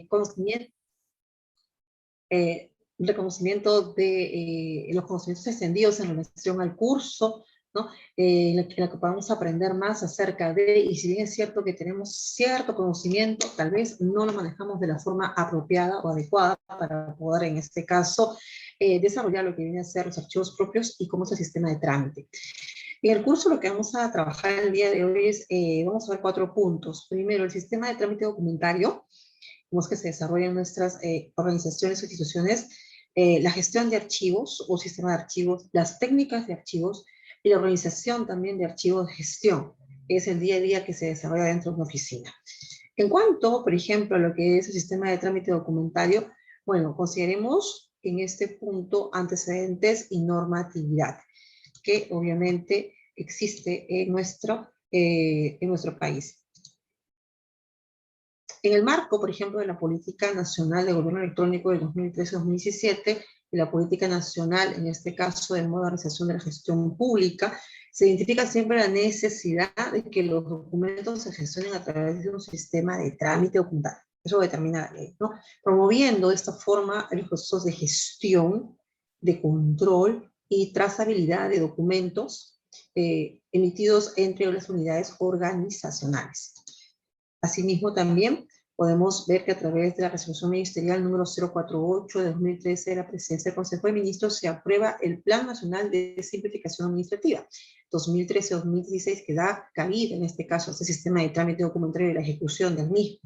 conocimiento, reconocimiento de los conocimientos extendidos en relación al curso, ¿no? En la que podamos aprender más acerca de, y si bien es cierto que tenemos cierto conocimiento, tal vez no lo manejamos de la forma apropiada o adecuada para poder, en este caso, desarrollar lo que viene a ser los archivos propios y cómo es el sistema de trámite. En el curso lo que vamos a trabajar el día de hoy es, vamos a ver 4 puntos. Primero, el sistema de trámite documentario, cómo es que se desarrolla en nuestras organizaciones o instituciones, la gestión de archivos o sistema de archivos, las técnicas de archivos y la organización también de archivos de gestión. Es el día a día que se desarrolla dentro de una oficina. En cuanto, por ejemplo, a lo que es el sistema de trámite documentario, bueno, consideremos en este punto antecedentes y normatividad, que obviamente existe en nuestro país. En el marco, por ejemplo, de la Política Nacional de Gobierno Electrónico del 2013-2017 y la Política Nacional, en este caso, de modernización de la gestión pública, se identifica siempre la necesidad de que los documentos se gestionen a través de un sistema de trámite documentario. Eso lo determina la ley, ¿no? Promoviendo de esta forma los procesos de gestión, de control y trazabilidad de documentos emitidos entre las unidades organizacionales. Asimismo, también podemos ver que a través de la resolución ministerial número 048 de 2013 de la Presidencia del Consejo de Ministros se aprueba el Plan Nacional de Simplificación Administrativa 2013-2016, que da cabida, en este caso, a este sistema de trámite documentario y la ejecución del mismo.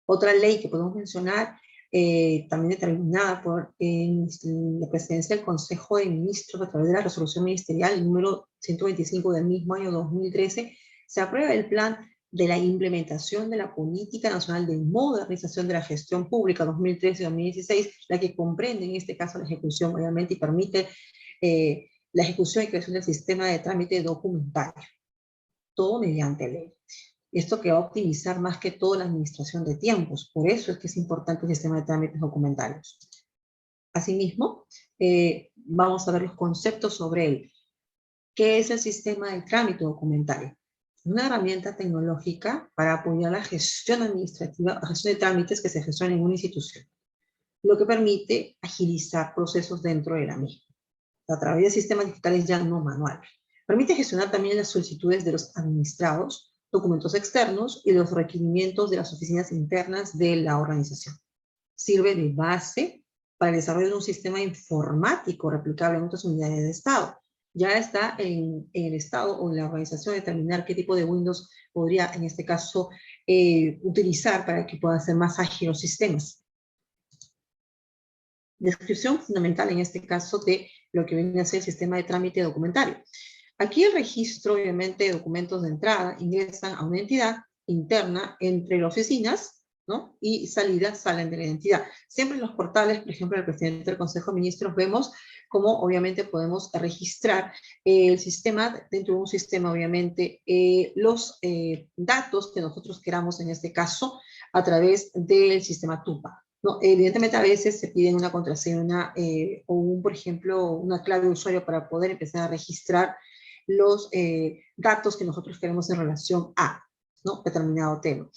Otra ley que podemos mencionar, también determinada por la Presidencia del Consejo de Ministros a través de la resolución ministerial número 125 del mismo año 2013, se aprueba el plan de la implementación de la Política Nacional de Modernización de la Gestión Pública 2013-2016, la que comprende en este caso la ejecución, obviamente, y permite la ejecución y creación del sistema de trámite documentario, todo mediante ley. Esto que va a optimizar más que todo la administración de tiempos, por eso es que es importante el sistema de trámites documentarios. Asimismo, vamos a ver los conceptos sobre él. ¿Qué es el sistema de trámite documentario? Una herramienta tecnológica para apoyar la gestión administrativa, la gestión de trámites que se gestionan en una institución, lo que permite agilizar procesos dentro de la misma, a través de sistemas digitales ya no manuales. Permite gestionar también las solicitudes de los administrados, documentos externos y los requerimientos de las oficinas internas de la organización. Sirve de base para el desarrollo de un sistema informático replicable en otras unidades de Estado. Ya está en el Estado o en la organización determinar qué tipo de Windows podría, en este caso, utilizar para que puedan ser más ágiles los sistemas. Descripción fundamental en este caso de lo que viene a ser el sistema de trámite documentario. Aquí el registro, obviamente, de documentos de entrada ingresan a una entidad interna entre las oficinas, ¿no? Y salida salen de la entidad. Siempre en los portales, por ejemplo, del presidente del Consejo de Ministros, vemos cómo obviamente podemos registrar el sistema, dentro de un sistema, obviamente, los datos que nosotros queramos, en este caso, a través del sistema TUPA. No, evidentemente a veces se piden una contraseña o por ejemplo, una clave de usuario para poder empezar a registrar los datos que nosotros queremos en relación a, ¿no?, determinado tema.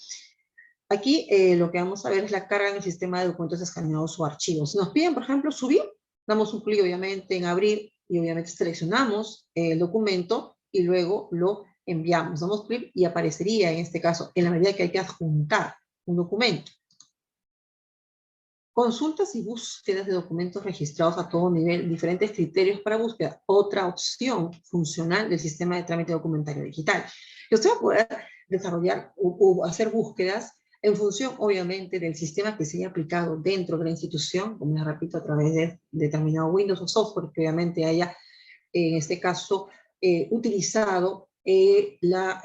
Aquí lo que vamos a ver es la carga en el sistema de documentos escaneados o archivos. Si nos piden, por ejemplo, subir, damos un clic obviamente en abrir y obviamente seleccionamos el documento y luego lo enviamos. Damos clic y aparecería en este caso, en la medida que hay que adjuntar un documento. Consultas y búsquedas de documentos registrados a todo nivel, diferentes criterios para búsqueda. Otra opción funcional del sistema de trámite documentario digital. Y usted va a poder desarrollar o hacer búsquedas en función, obviamente, del sistema que se haya aplicado dentro de la institución, como les repito, a través de determinado Windows o software que obviamente haya, en este caso, utilizado la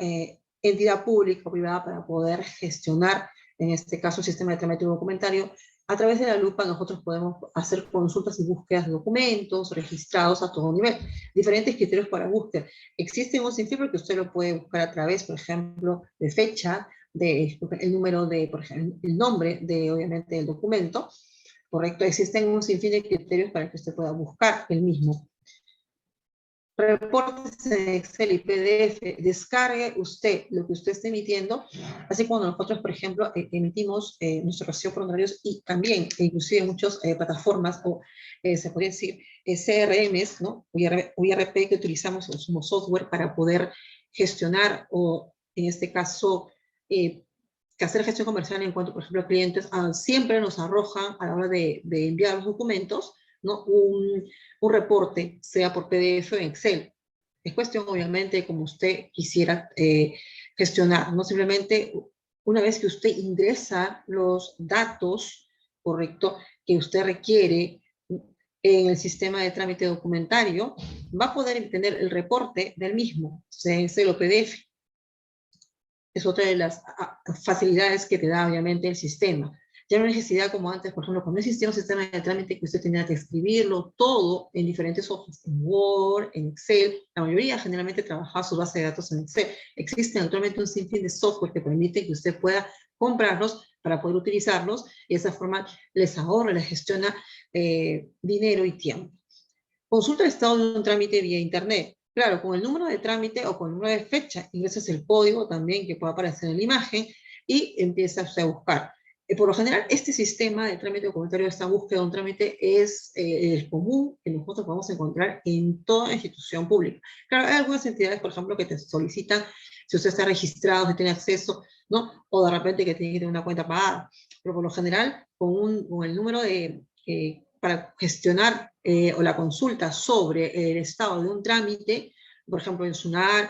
entidad pública o privada para poder gestionar, en este caso, el sistema de trámite documentario. A través de la lupa nosotros podemos hacer consultas y búsquedas de documentos registrados a todo nivel. Diferentes criterios para búsqueda. Existen un sinfín que usted lo puede buscar a través, por ejemplo, de fecha, el número de, por ejemplo, el nombre de, obviamente, del documento. Correcto, existen un sinfín de criterios para que usted pueda buscar el mismo. reportes en Excel y PDF, descargue usted lo que usted esté emitiendo, así cuando nosotros, por ejemplo, emitimos nuestro recibo por honorarios y también, inclusive muchas plataformas o se podría decir CRMs, ¿no? O IRP que utilizamos como software para poder gestionar o, en este caso, que hacer gestión comercial en cuanto, por ejemplo, a clientes, siempre nos arrojan a la hora de enviar los documentos, ¿no? Un reporte, sea por PDF o en Excel. Es cuestión, obviamente, como usted quisiera gestionar, no simplemente una vez que usted ingresa los datos, correcto, que usted requiere en el sistema de trámite documentario, va a poder tener el reporte del mismo, sea en Excel o PDF. Es otra de las facilidades que te da, obviamente, el sistema. Ya no hay necesidad como antes, por ejemplo, cuando existía un sistema de trámite que usted tenía que escribirlo todo en diferentes hojas, en Word, en Excel. La mayoría generalmente trabajaba su base de datos en Excel. Existe actualmente un sinfín de software que permite que usted pueda comprarlos para poder utilizarlos y de esa forma les ahorra, les gestiona dinero y tiempo. Consulta el estado de un trámite vía internet. Claro, con el número de trámite o con el número de fecha, ingresas el código también que puede aparecer en la imagen y empiezas a buscar. Por lo general, este sistema de trámite documentario, esta búsqueda de un trámite es el común que nosotros podemos encontrar en toda institución pública. Claro, hay algunas entidades, por ejemplo, que te solicitan si usted está registrado, si tiene acceso, ¿no? O de repente que tiene que tener una cuenta pagada. Pero por lo general, con el número de para gestionar o la consulta sobre el estado de un trámite, por ejemplo, en SUNAT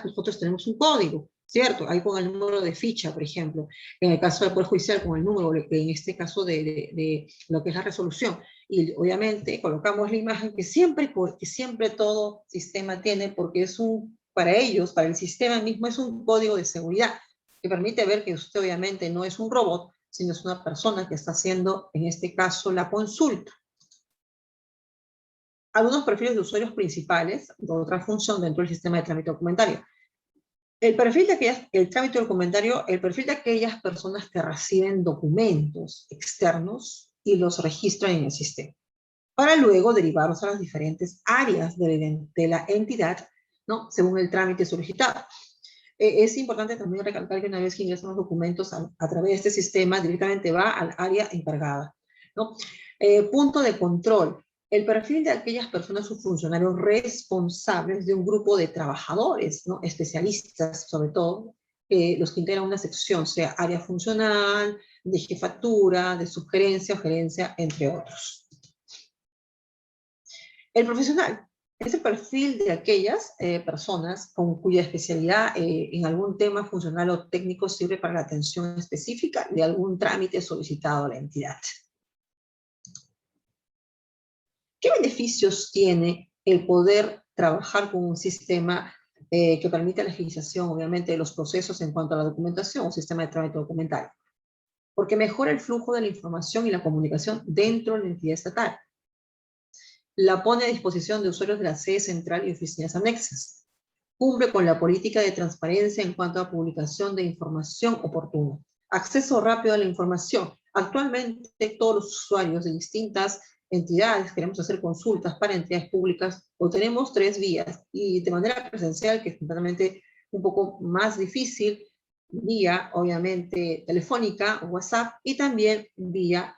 nosotros tenemos un código, ¿cierto? Ahí con el número de ficha, por ejemplo. En el caso del Poder Judicial, con el número, en este caso de lo que es la resolución. Y obviamente colocamos la imagen que siempre todo sistema tiene, porque es para ellos, para el sistema mismo, es un código de seguridad que permite ver que usted obviamente no es un robot, sino es una persona que está haciendo, en este caso, la consulta. Algunos perfiles de usuarios principales, de otra función dentro del sistema de trámite documentario. El perfil el trámite documentario, el perfil de aquellas personas que reciben documentos externos y los registran en el sistema, para luego derivarlos a las diferentes áreas de la entidad, ¿no? Según el trámite solicitado. Es importante también recalcar que una vez que ingresan los documentos a través de este sistema, directamente va al área encargada, ¿no? Punto de control. El perfil de aquellas personas o funcionarios responsables de un grupo de trabajadores, ¿no? Especialistas, sobre todo, los que integran una sección, sea área funcional, de jefatura, de sugerencia o gerencia, entre otros. El profesional es el perfil de aquellas personas cuya especialidad en algún tema funcional o técnico sirve para la atención específica de algún trámite solicitado a la entidad. ¿Qué beneficios tiene el poder trabajar con un sistema que permite la agilización, obviamente, de los procesos en cuanto a la documentación, un sistema de trámite documentario? Porque mejora el flujo de la información y la comunicación dentro de la entidad estatal. La pone a disposición de usuarios de la sede central y oficinas anexas. Cumple con la política de transparencia en cuanto a publicación de información oportuna. Acceso rápido a la información. Actualmente todos los usuarios de distintas entidades queremos hacer consultas para entidades públicas o tenemos 3 vías y de manera presencial, que es completamente un poco más difícil, vía obviamente telefónica, WhatsApp y también vía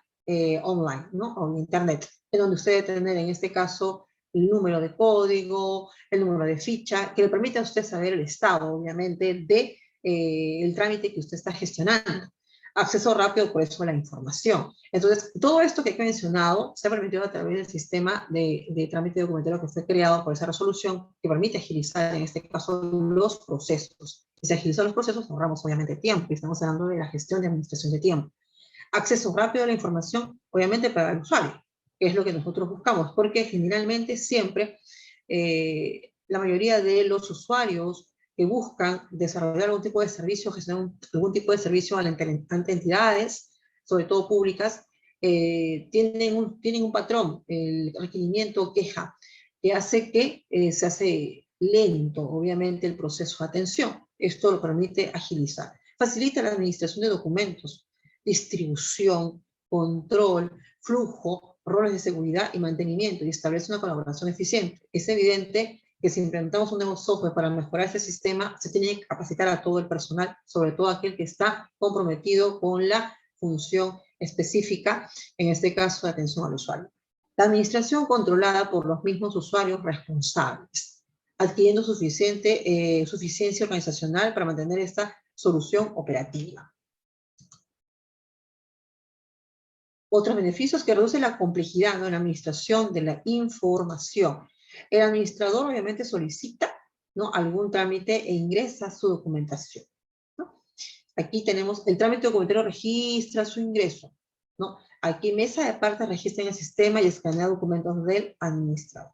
online, ¿no? O en internet, en donde usted debe tener en este caso el número de código, el número de ficha, que le permite a usted saber el estado, obviamente, de el trámite que usted está gestionando. Acceso rápido, por eso, a la información. Entonces, todo esto que he mencionado se ha permitido a través del sistema de trámite documentario que fue creado por esa resolución, que permite agilizar, en este caso, los procesos. Si se agilizan los procesos, ahorramos, obviamente, tiempo, y estamos hablando de la gestión de administración de tiempo. Acceso rápido a la información, obviamente, para el usuario, que es lo que nosotros buscamos, porque generalmente siempre la mayoría de los usuarios que buscan desarrollar algún tipo de servicio, gestionar algún tipo de servicio ante entidades, sobre todo públicas, tienen un patrón, el requerimiento queja, que hace que se hace lento, obviamente, el proceso de atención. Esto lo permite agilizar. Facilita la administración de documentos, distribución, control, flujo roles de seguridad y mantenimiento y establece una colaboración eficiente. Es evidente que si implementamos un nuevo software para mejorar este sistema, se tiene que capacitar a todo el personal, sobre todo aquel que está comprometido con la función específica, en este caso de atención al usuario. La administración controlada por los mismos usuarios responsables, adquiriendo suficiencia organizacional para mantener esta solución operativa. Otros beneficios que reduce la complejidad, ¿no?, en la administración de la información. El administrador obviamente solicita, ¿no?, algún trámite e ingresa su documentación, ¿no? Aquí tenemos el trámite documentario, registra su ingreso, ¿no? Aquí mesa de partes registra en el sistema y escanea documentos del administrador.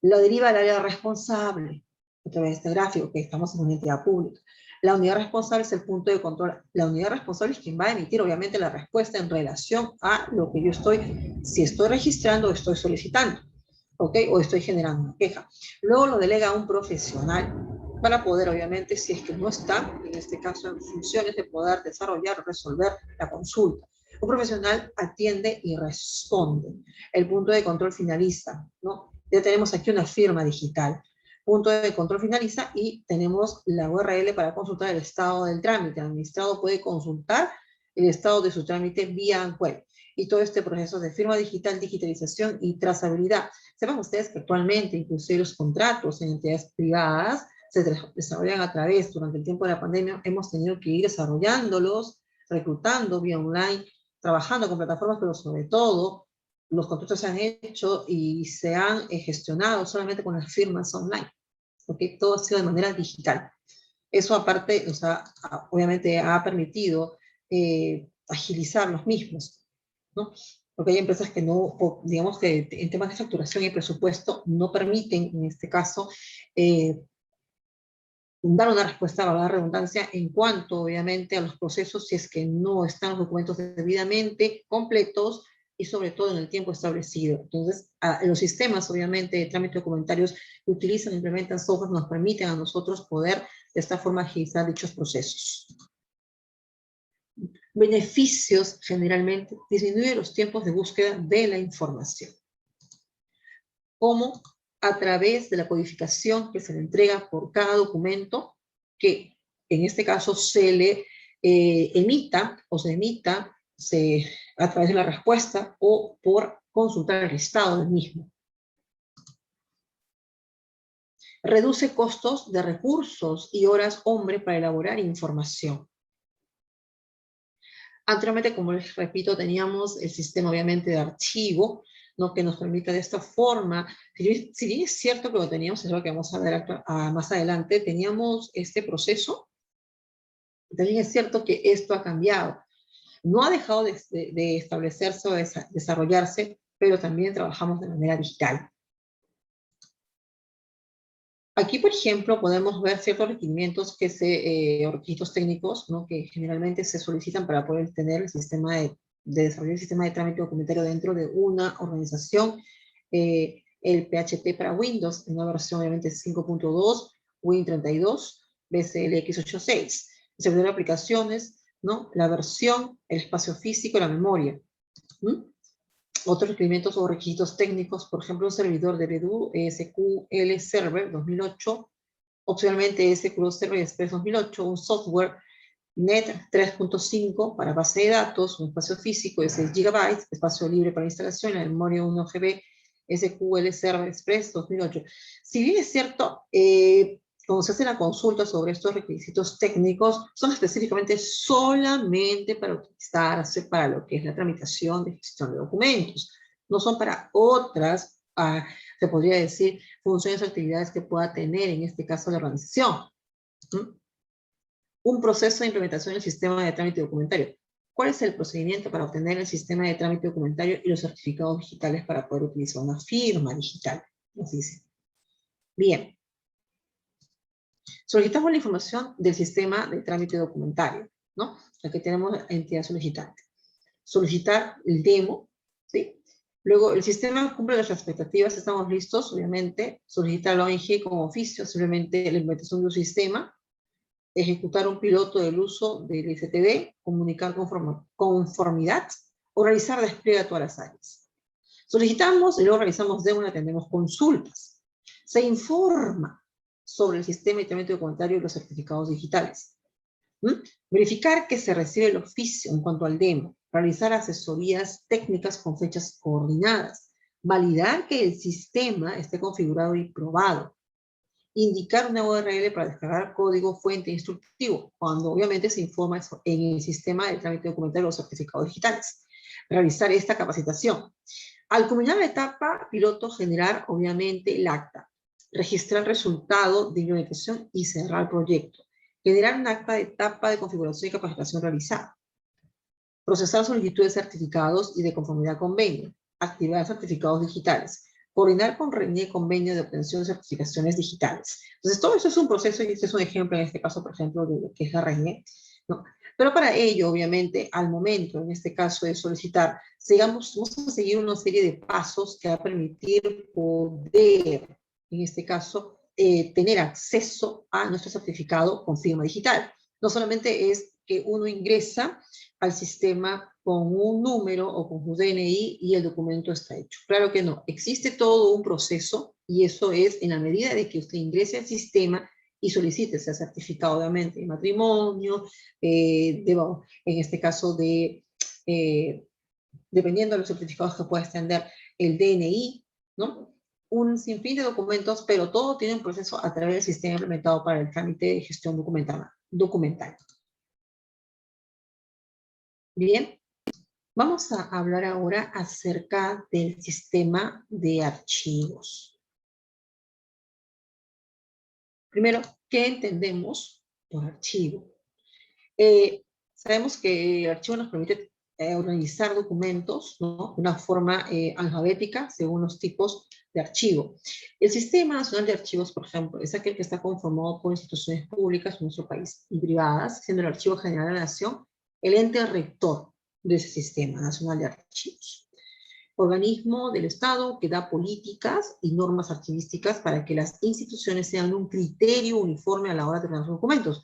Lo deriva al área responsable, a través de este gráfico, que estamos en una entidad pública. La unidad responsable es el punto de control. La unidad responsable es quien va a emitir, obviamente, la respuesta en relación a lo que yo si estoy registrando o estoy solicitando, ¿ok? O estoy generando una queja. Luego lo delega a un profesional para poder, obviamente, si es que no está, en este caso, en funciones de poder desarrollar o resolver la consulta. Un profesional atiende y responde. El punto de control finaliza, ¿no? Ya tenemos aquí una firma digital. Punto de control finaliza y tenemos la URL para consultar el estado del trámite. El administrado puede consultar el estado de su trámite vía web. Y todo este proceso de firma digital, digitalización y trazabilidad. Sepan ustedes que actualmente, inclusive los contratos en entidades privadas se desarrollan a través, durante el tiempo de la pandemia, hemos tenido que ir desarrollándolos, reclutando vía online, trabajando con plataformas, pero sobre todo, los contratos se han hecho y se han gestionado solamente con las firmas online, porque todo ha sido de manera digital. Eso aparte, o sea, obviamente ha permitido agilizar los mismos, ¿no? Porque hay empresas que no, digamos que en temas de facturación y presupuesto no permiten, en este caso, dar una respuesta, valga la redundancia, en cuanto, obviamente, a los procesos, si es que no están los documentos debidamente completos y sobre todo en el tiempo establecido. Entonces, los sistemas, obviamente, de trámite documentarios que utilizan, implementan software, nos permiten a nosotros poder, de esta forma, agilizar dichos procesos. Beneficios, generalmente, disminuye los tiempos de búsqueda de la información. Como a través de la codificación que se le entrega por cada documento, que en este caso se le emita a través de la respuesta o por consultar el estado del mismo. Reduce costos de recursos y horas hombre para elaborar información. Anteriormente, como les repito, teníamos el sistema obviamente de archivo, ¿no?, que nos permite de esta forma, si bien es cierto que lo teníamos, es lo que vamos a ver más adelante, teníamos este proceso, también es cierto que esto ha cambiado. No ha dejado de establecerse o de desarrollarse, pero también trabajamos de manera digital. Aquí, por ejemplo, podemos ver ciertos requerimientos o requisitos técnicos, ¿no?, que generalmente se solicitan para poder tener el sistema de desarrollar el sistema de trámite documentario dentro de una organización. El PHP para Windows, en una versión obviamente 5.2, Win32, BCLX86. El servidor de aplicaciones, ¿no?, la versión, el espacio físico, la memoria. Otros requerimientos o requisitos técnicos, por ejemplo, un servidor de Redux, SQL Server 2008, opcionalmente SQL Server Express 2008, un software NET 3.5 para base de datos, un espacio físico de 6 GB, espacio libre para instalación, la memoria 1 GB, SQL Server Express 2008. Si bien es cierto, cuando se hace la consulta sobre estos requisitos técnicos, son específicamente solamente para utilizarse para lo que es la tramitación de gestión de documentos. No son para otras, se podría decir, funciones o actividades que pueda tener, en este caso, la organización. Un proceso de implementación del sistema de trámite documentario. ¿Cuál es el procedimiento para obtener el sistema de trámite documentario y los certificados digitales para poder utilizar una firma digital? Nos dice. Bien. Solicitamos la información del sistema de trámite documentario, ¿no? Aquí tenemos la entidad solicitante. Solicitar el demo, ¿sí? Luego, el sistema cumple las expectativas, estamos listos, obviamente. Solicitar la ONG como oficio, simplemente la implementación de un sistema. Ejecutar un piloto del uso del STD, comunicar conformidad o realizar despliegue a todas las áreas. Solicitamos y luego realizamos demo y atendemos consultas. Se informa sobre el sistema de trámite documentario y los certificados digitales. Verificar que se recibe el oficio en cuanto al demo. Realizar asesorías técnicas con fechas coordinadas. Validar que el sistema esté configurado y probado. Indicar una URL para descargar código fuente instructivo, cuando obviamente se informa eso en el sistema de trámite documentario y los certificados digitales. Realizar esta capacitación. Al culminar la etapa piloto, generar obviamente el acta. Registrar el resultado de implementación y cerrar el proyecto. Generar un acta de etapa de configuración y capacitación realizada. Procesar solicitudes de certificados y de conformidad a convenio. Activar certificados digitales. Coordinar con RENIE convenio de obtención de certificaciones digitales. Entonces, todo eso es un proceso y este es un ejemplo, en este caso, por ejemplo, de lo que es la RENIE, ¿no? Pero para ello, obviamente, al momento, en este caso, de solicitar, vamos a seguir una serie de pasos que va a permitir poder, en este caso, tener acceso a nuestro certificado con firma digital. No solamente es que uno ingresa al sistema con un número o con su DNI y el documento está hecho. Claro que no, existe todo un proceso y eso es en la medida de que usted ingrese al sistema y solicite ese certificado, obviamente, de matrimonio, en este caso dependiendo de los certificados que pueda extender, el DNI, ¿no? Un sinfín de documentos, pero todo tiene un proceso a través del sistema implementado para el trámite de gestión documental. Bien, vamos a hablar ahora acerca del sistema de archivos. Primero, ¿qué entendemos por archivo? Sabemos que el archivo nos permite organizar documentos, ¿no?, de una forma alfabética según los tipos de archivo. El Sistema Nacional de Archivos, por ejemplo, es aquel que está conformado por instituciones públicas en nuestro país y privadas, siendo el Archivo General de la Nación el ente rector de ese Sistema Nacional de Archivos. Organismo del Estado que da políticas y normas archivísticas para que las instituciones sean un criterio uniforme a la hora de tener los documentos.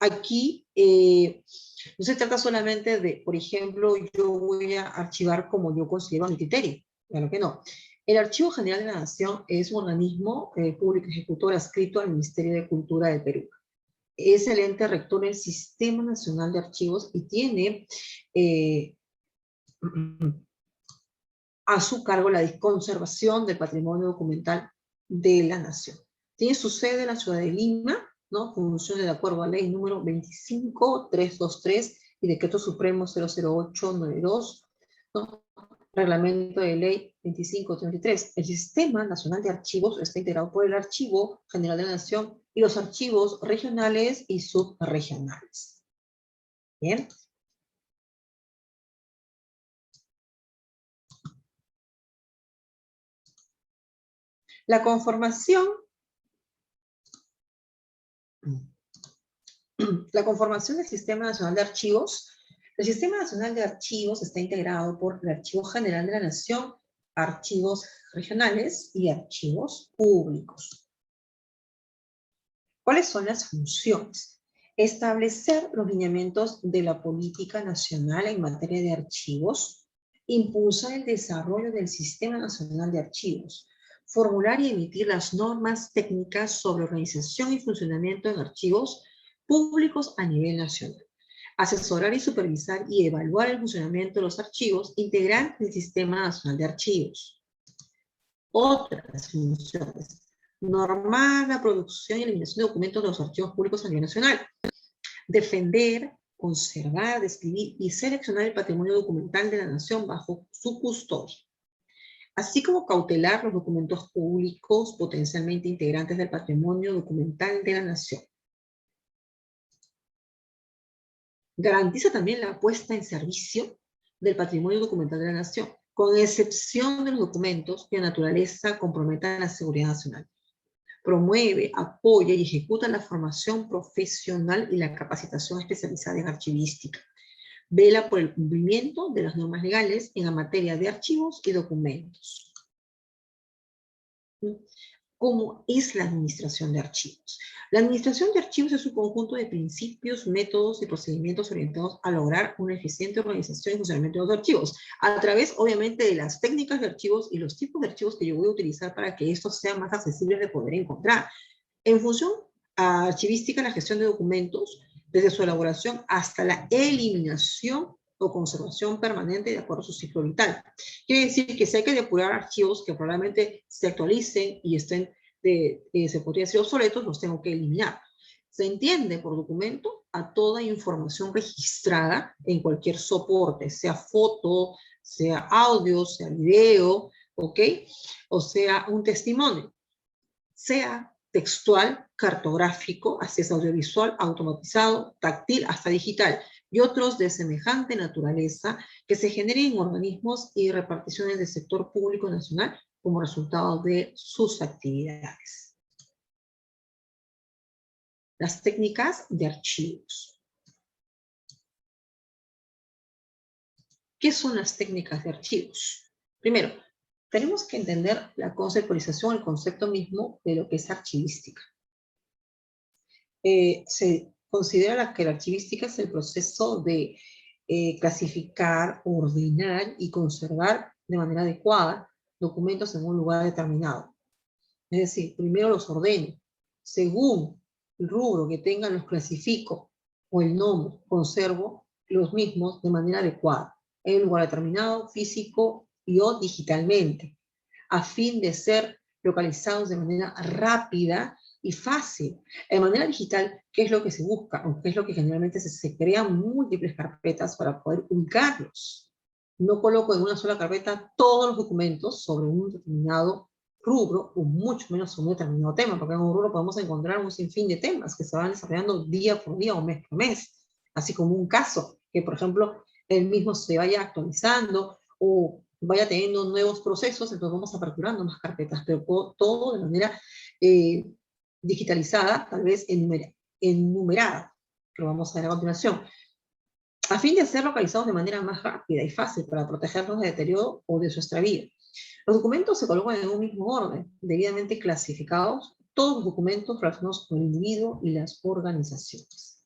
Aquí no se trata solamente de, por ejemplo, yo voy a archivar como yo considero mi criterio. Claro que no. El Archivo General de la Nación es un organismo público ejecutor adscrito al Ministerio de Cultura del Perú. Es el ente rector del Sistema Nacional de Archivos y tiene a su cargo la conservación del patrimonio documental de la nación. Tiene su sede en la ciudad de Lima, ¿no? Funciona de acuerdo a ley número 25323 y decreto supremo 00892, ¿no? Reglamento de ley 2533. El Sistema Nacional de Archivos está integrado por el Archivo General de la Nación y los archivos regionales y subregionales. Bien. La conformación del Sistema Nacional de Archivos. El Sistema Nacional de Archivos está integrado por el Archivo General de la Nación, archivos regionales y archivos públicos. ¿Cuáles son las funciones? Establecer los lineamientos de la política nacional en materia de archivos, impulsar el desarrollo del Sistema Nacional de Archivos, formular y emitir las normas técnicas sobre organización y funcionamiento en archivos públicos a nivel nacional, asesorar y supervisar y evaluar el funcionamiento de los archivos integrantes del Sistema Nacional de Archivos. Otras funciones: normar la producción y eliminación de documentos de los archivos públicos a nivel nacional, defender, conservar, describir y seleccionar el patrimonio documental de la nación bajo su custodia, así como cautelar los documentos públicos potencialmente integrantes del patrimonio documental de la nación. Garantiza también la puesta en servicio del patrimonio documental de la nación, con excepción de los documentos cuya naturaleza comprometa la seguridad nacional. Promueve, apoya y ejecuta la formación profesional y la capacitación especializada en archivística. Vela por el cumplimiento de las normas legales en la materia de archivos y documentos. cómo es la administración de archivos. La administración de archivos es un conjunto de principios, métodos y procedimientos orientados a lograr una eficiente organización y funcionamiento de los archivos, a través, obviamente, de las técnicas de archivos y los tipos de archivos que yo voy a utilizar para que estos sean más accesibles de poder encontrar. En función a archivística, la gestión de documentos, desde su elaboración hasta la eliminación o conservación permanente de acuerdo a su ciclo vital. Quiere decir que si hay que depurar archivos que probablemente se actualicen y estén, se podría decir obsoletos, los tengo que eliminar. Se entiende por documento a toda información registrada en cualquier soporte, sea foto, sea audio, sea video, ¿ok? O sea un testimonio, sea textual, cartográfico, así es audiovisual, automatizado, táctil, hasta digital, y otros de semejante naturaleza que se generen en organismos y reparticiones del sector público nacional como resultado de sus actividades. Las técnicas de archivos. ¿Qué son las técnicas de archivos? Primero, tenemos que entender la conceptualización, el concepto mismo de lo que es archivística. Se considera que la archivística es el proceso de clasificar, ordenar y conservar de manera adecuada documentos en un lugar determinado. Es decir, primero los ordeno, según el rubro que tengan los clasifico, o el nombre, conservo los mismos de manera adecuada, en un lugar determinado, físico y o digitalmente, a fin de ser localizados de manera rápida y fácil. De manera digital, ¿qué es lo que se busca? O qué es lo que generalmente se crean múltiples carpetas para poder ubicarlos. No coloco en una sola carpeta todos los documentos sobre un determinado rubro, o mucho menos sobre un determinado tema, porque en un rubro podemos encontrar un sinfín de temas que se van desarrollando día por día o mes por mes, así como un caso que, por ejemplo, el mismo se vaya actualizando o vaya teniendo nuevos procesos, entonces vamos aperturando más carpetas, pero todo de manera digitalizada, tal vez enumerada, que lo vamos a ver a continuación, a fin de ser localizados de manera más rápida y fácil para protegerlos de deterioro o de su extravío. Los documentos se colocan en un mismo orden, debidamente clasificados, todos los documentos relacionados con el individuo y las organizaciones.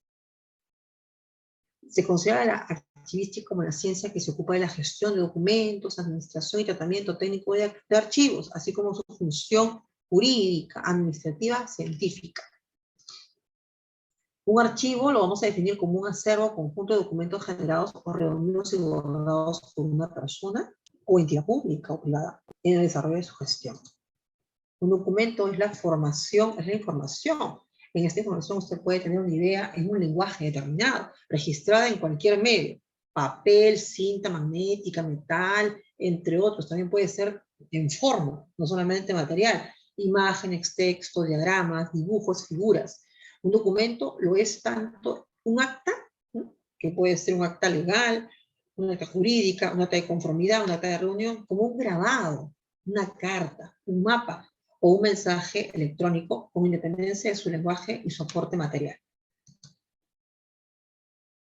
Se considera la archivística como la ciencia que se ocupa de la gestión de documentos, administración y tratamiento técnico de archivos, así como su función jurídica, administrativa, científica. Un archivo lo vamos a definir como un acervo, conjunto de documentos generados o reunidos y guardados por una persona o entidad pública o privada en el desarrollo de su gestión. Un documento es la información. En esta información usted puede tener una idea en un lenguaje determinado, registrada en cualquier medio, papel, cinta magnética, metal, entre otros. También puede ser en forma, no solamente material, imágenes, texto, diagramas, dibujos, figuras. Un documento lo es tanto un acta, ¿no?, que puede ser un acta legal, una acta jurídica, una acta de conformidad, una acta de reunión, como un grabado, una carta, un mapa o un mensaje electrónico con independencia de su lenguaje y soporte material.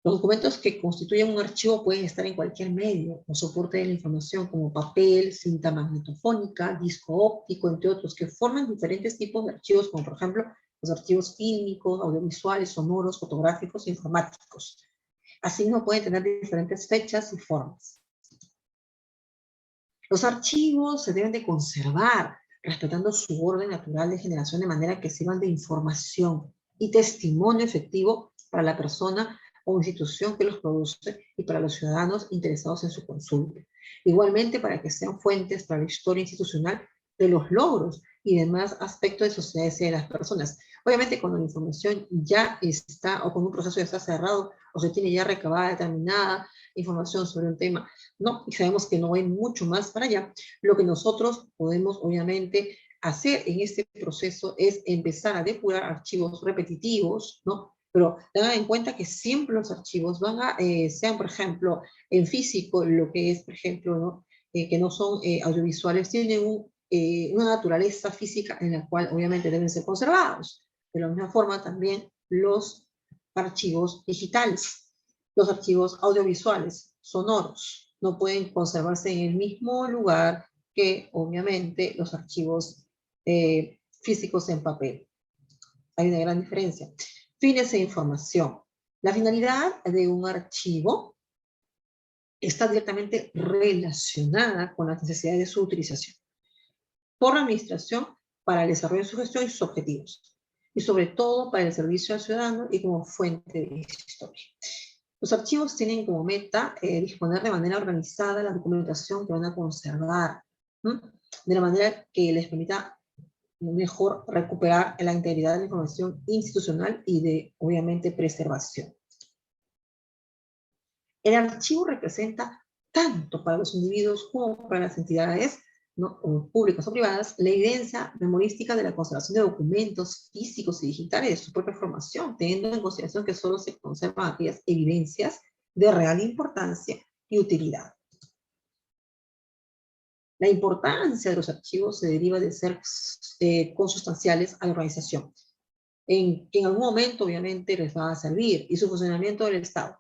Los documentos que constituyen un archivo pueden estar en cualquier medio o soporte de la información, como papel, cinta magnetofónica, disco óptico, entre otros, que forman diferentes tipos de archivos, como por ejemplo los archivos fílmicos, audiovisuales, sonoros, fotográficos e informáticos. Asimismo pueden tener diferentes fechas y formas. Los archivos se deben de conservar, respetando su orden natural de generación, de manera que sirvan de información y testimonio efectivo para la persona o institución que los produce y para los ciudadanos interesados en su consulta. Igualmente, para que sean fuentes para la historia institucional de los logros y demás aspectos de sociedades y de las personas. Obviamente, cuando la información ya está, o cuando un proceso ya está cerrado, o se tiene ya recabada determinada información sobre un tema, ¿no? Y sabemos que no hay mucho más para allá. Lo que nosotros podemos, obviamente, hacer en este proceso es empezar a depurar archivos repetitivos, ¿no? Pero tengan en cuenta que siempre los archivos van a, sean, por ejemplo, en físico, lo que es, por ejemplo, ¿no?, que no son audiovisuales, tienen una naturaleza física en la cual obviamente deben ser conservados. De la misma forma también los archivos digitales, los archivos audiovisuales, sonoros, no pueden conservarse en el mismo lugar que obviamente los archivos físicos en papel. Hay una gran diferencia. Fines e información. La finalidad de un archivo está directamente relacionada con las necesidades de su utilización por la administración para el desarrollo de su gestión y sus objetivos, y sobre todo para el servicio al ciudadano y como fuente de historia. Los archivos tienen como meta disponer de manera organizada la documentación que van a conservar, ¿no? De la manera que les permita mejor recuperar la integridad de la información institucional y de, obviamente, preservación. El archivo representa tanto para los individuos como para las entidades, ¿no?, públicas o privadas, la evidencia memorística de la conservación de documentos físicos y digitales de su propia formación, teniendo en consideración que solo se conservan aquellas evidencias de real importancia y utilidad. La importancia de los archivos se deriva de ser consustanciales a la organización, que en algún momento obviamente les va a servir, y su funcionamiento del Estado.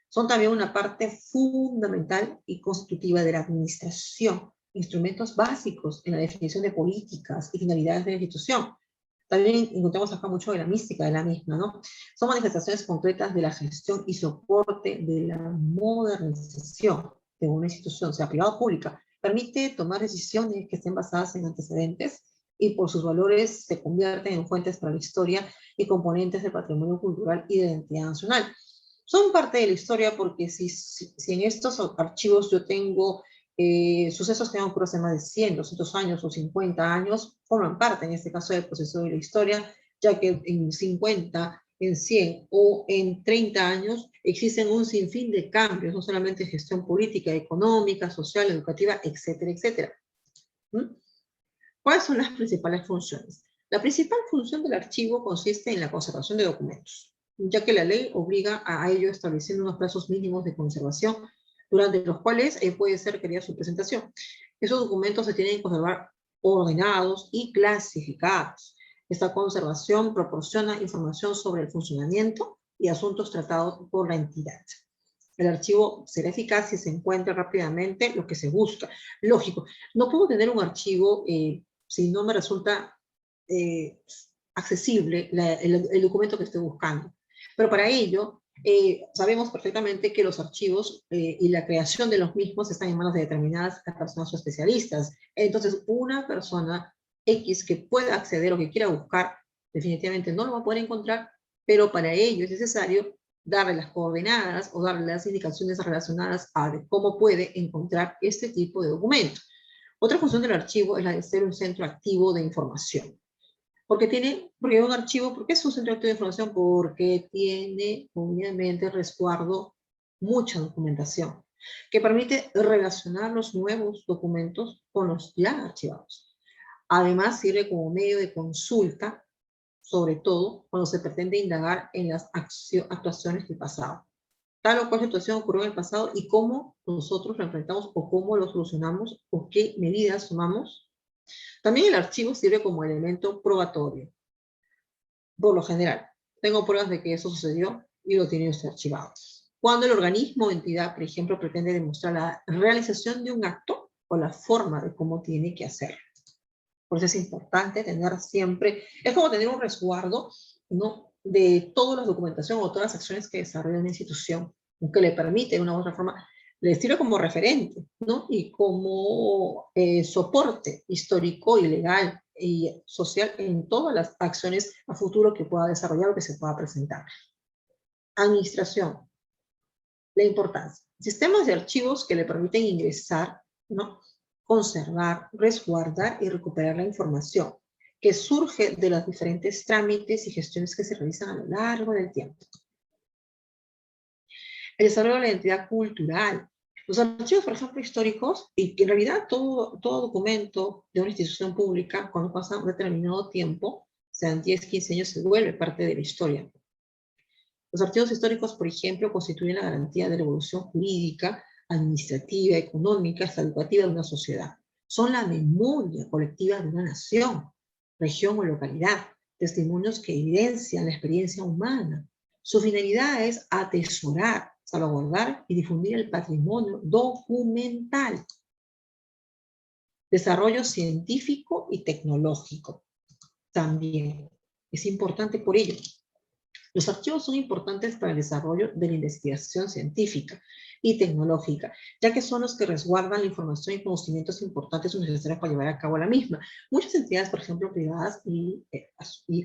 Son también una parte fundamental y constitutiva de la administración, instrumentos básicos en la definición de políticas y finalidades de la institución. También encontramos acá mucho de la mística de la misma, ¿no? Son manifestaciones concretas de la gestión y soporte de la modernización de una institución, sea privada o pública. Permite tomar decisiones que estén basadas en antecedentes y por sus valores se convierten en fuentes para la historia y componentes del patrimonio cultural y de identidad nacional. Son parte de la historia porque si en estos archivos yo tengo sucesos que han ocurrido hace más de 100, 200 años o 50 años, forman parte en este caso del proceso de la historia, ya que en 50, en 100 o en 30 años existen un sinfín de cambios, no solamente en gestión política, económica, social, educativa, etcétera, etcétera. ¿Cuáles son las principales funciones? La principal función del archivo consiste en la conservación de documentos, ya que la ley obliga a ello estableciendo unos plazos mínimos de conservación durante los cuales puede ser requerida su presentación. Esos documentos se tienen que conservar ordenados y clasificados. Esta conservación proporciona información sobre el funcionamiento y asuntos tratados por la entidad. El archivo será eficaz si se encuentra rápidamente lo que se busca. Lógico, no puedo tener un archivo si no me resulta accesible el documento que estoy buscando. Pero para ello, sabemos perfectamente que los archivos y la creación de los mismos están en manos de determinadas personas o especialistas. Entonces, una persona X que pueda acceder o que quiera buscar, definitivamente no lo va a poder encontrar, pero para ello es necesario darle las coordenadas o darle las indicaciones relacionadas a cómo puede encontrar este tipo de documento. Otra función del archivo es la de ser un centro activo de información. Porque un archivo, ¿por qué es un centro activo de información? Porque tiene, obviamente, resguardo mucha documentación, que permite relacionar los nuevos documentos con los ya archivados. Además, sirve como medio de consulta, sobre todo cuando se pretende indagar en las actuaciones del pasado. Tal o cual situación ocurrió en el pasado y cómo nosotros lo enfrentamos o cómo lo solucionamos o qué medidas tomamos. También el archivo sirve como elemento probatorio. Por lo general, tengo pruebas de que eso sucedió y lo tiene usted archivado. Cuando el organismo o entidad, por ejemplo, pretende demostrar la realización de un acto o la forma de cómo tiene que hacerlo. Por eso es importante tener siempre, es como tener un resguardo, ¿no?, de toda la documentación o todas las acciones que desarrolla una institución, que le permite de una u otra forma, le sirve como referente, ¿no?, y como soporte histórico y legal y social en todas las acciones a futuro que pueda desarrollar o que se pueda presentar. Administración. La importancia. Sistemas de archivos que le permiten ingresar, ¿no?, conservar, resguardar y recuperar la información que surge de los diferentes trámites y gestiones que se realizan a lo largo del tiempo. El desarrollo de la identidad cultural. Los archivos, por ejemplo, históricos, y que en realidad todo documento de una institución pública, cuando pasa un determinado tiempo, sean 10, 15 años, se vuelve parte de la historia. Los archivos históricos, por ejemplo, constituyen la garantía de la evolución jurídica, administrativa, económica, hasta educativa de una sociedad. Son la memoria colectiva de una nación, región o localidad, testimonios que evidencian la experiencia humana. Su finalidad es atesorar, salvaguardar y difundir el patrimonio documental. Desarrollo científico y tecnológico. también. Es importante por ello. Los archivos son importantes para el desarrollo de la investigación científica y tecnológica, ya que son los que resguardan la información y conocimientos importantes o necesarios para llevar a cabo la misma. Muchas entidades, por ejemplo, privadas y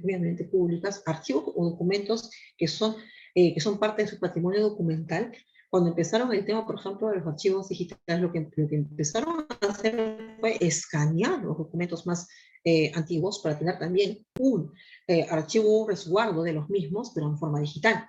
obviamente públicas, archivos o documentos que son parte de su patrimonio documental. Cuando empezaron el tema, por ejemplo, de los archivos digitales, lo que empezaron a hacer fue escanear los documentos más antiguos para tener también un archivo resguardo de los mismos, pero en forma digital.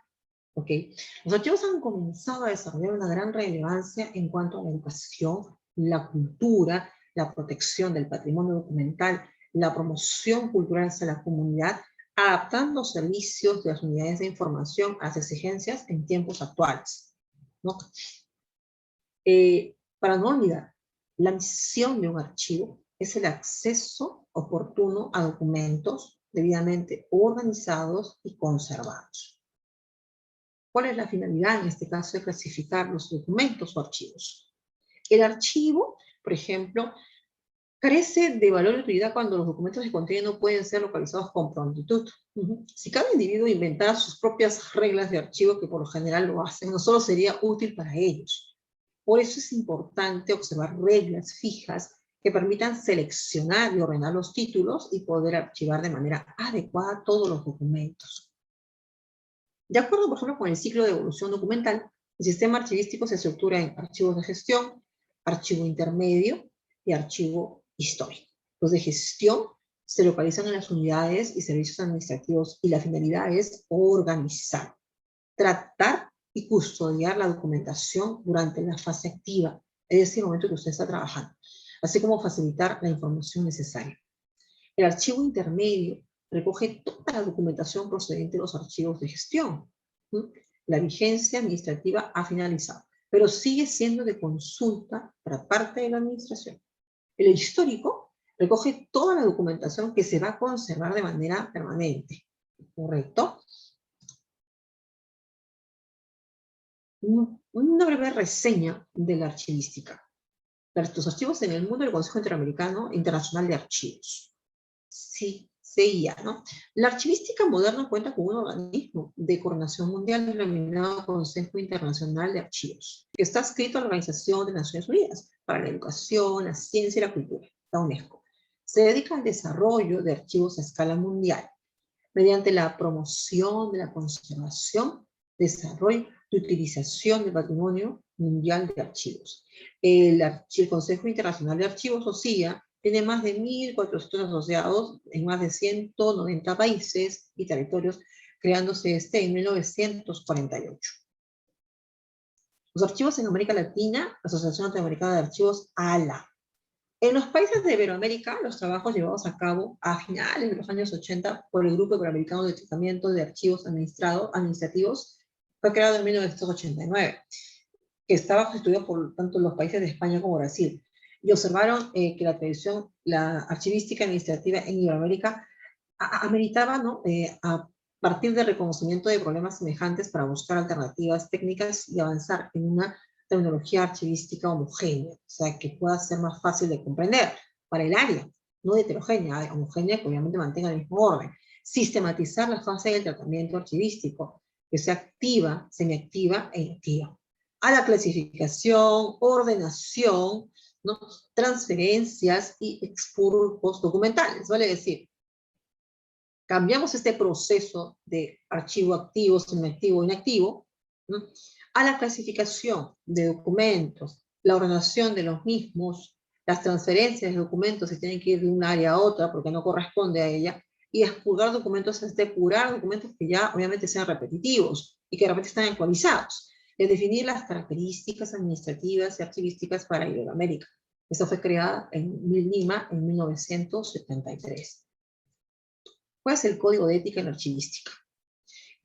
¿Okay? Los archivos han comenzado a desarrollar una gran relevancia en cuanto a la educación, la cultura, la protección del patrimonio documental, la promoción cultural hacia la comunidad, adaptando servicios de las unidades de información a las exigencias en tiempos actuales, ¿no? Para no olvidar, la misión de un archivo es el acceso oportuno a documentos debidamente organizados y conservados. ¿Cuál es la finalidad en este caso de clasificar los documentos o archivos? El archivo, por ejemplo, carece de valor y utilidad cuando los documentos que contienen no pueden ser localizados con prontitud. Si cada individuo inventara sus propias reglas de archivo, que por lo general lo hacen, no solo sería útil para ellos. Por eso es importante observar reglas fijas que permitan seleccionar y ordenar los títulos y poder archivar de manera adecuada todos los documentos. De acuerdo, por ejemplo, con el ciclo de evolución documental, el sistema archivístico se estructura en archivos de gestión, archivo intermedio y archivo histórico. Los de gestión se localizan en las unidades y servicios administrativos y la finalidad es organizar, tratar y custodiar la documentación durante la fase activa, es decir, el momento que usted está trabajando, así como facilitar la información necesaria. El archivo intermedio recoge toda la documentación procedente de los archivos de gestión. La vigencia administrativa ha finalizado, pero sigue siendo de consulta para parte de la administración. El histórico recoge toda la documentación que se va a conservar de manera permanente. ¿Correcto? Una breve reseña de la archivística. Los archivos en el mundo del Consejo Interamericano Internacional de Archivos. Sí, CIA, ¿no? La archivística moderna cuenta con un organismo de coordinación mundial denominado Consejo Internacional de Archivos, que está adscrito a la Organización de Naciones Unidas para la Educación, la Ciencia y la Cultura, la UNESCO. Se dedica al desarrollo de archivos a escala mundial, mediante la promoción de la conservación, desarrollo y utilización del patrimonio mundial de archivos. El Consejo Internacional de Archivos, o CIA, tiene más de 1.400 asociados en más de 190 países y territorios, creándose en 1948. Los archivos en América Latina, Asociación Latinoamericana de Archivos, ALA. En los países de Iberoamérica, los trabajos llevados a cabo a finales de los años 80 por el Grupo Iberoamericano de Tratamiento de Archivos Administrativos fue creado en 1989, que estaba constituido por tanto los países de España como Brasil. Y observaron que la archivística administrativa en Iberoamérica ameritaba, ¿no? A partir del reconocimiento de problemas semejantes para buscar alternativas técnicas y avanzar en una terminología archivística homogénea, o sea, que pueda ser más fácil de comprender para el área, no heterogénea, homogénea que obviamente mantenga el mismo orden. Sistematizar la fase del tratamiento archivístico, que sea activa, semiactiva e inactiva. A la clasificación, ordenación, ¿no? Transferencias y expurgos documentales, vale decir, cambiamos este proceso de archivo activo, semiactivo, inactivo, ¿no? A la clasificación de documentos, la ordenación de los mismos, las transferencias de documentos se tienen que ir de un área a otra porque no corresponde a ella, y expurgar documentos es depurar documentos que ya obviamente sean repetitivos y que de repente están actualizados. Es definir las características administrativas y archivísticas para Iberoamérica. Esta fue creada en Lima en 1973. ¿Cuál es el código de ética en la archivística?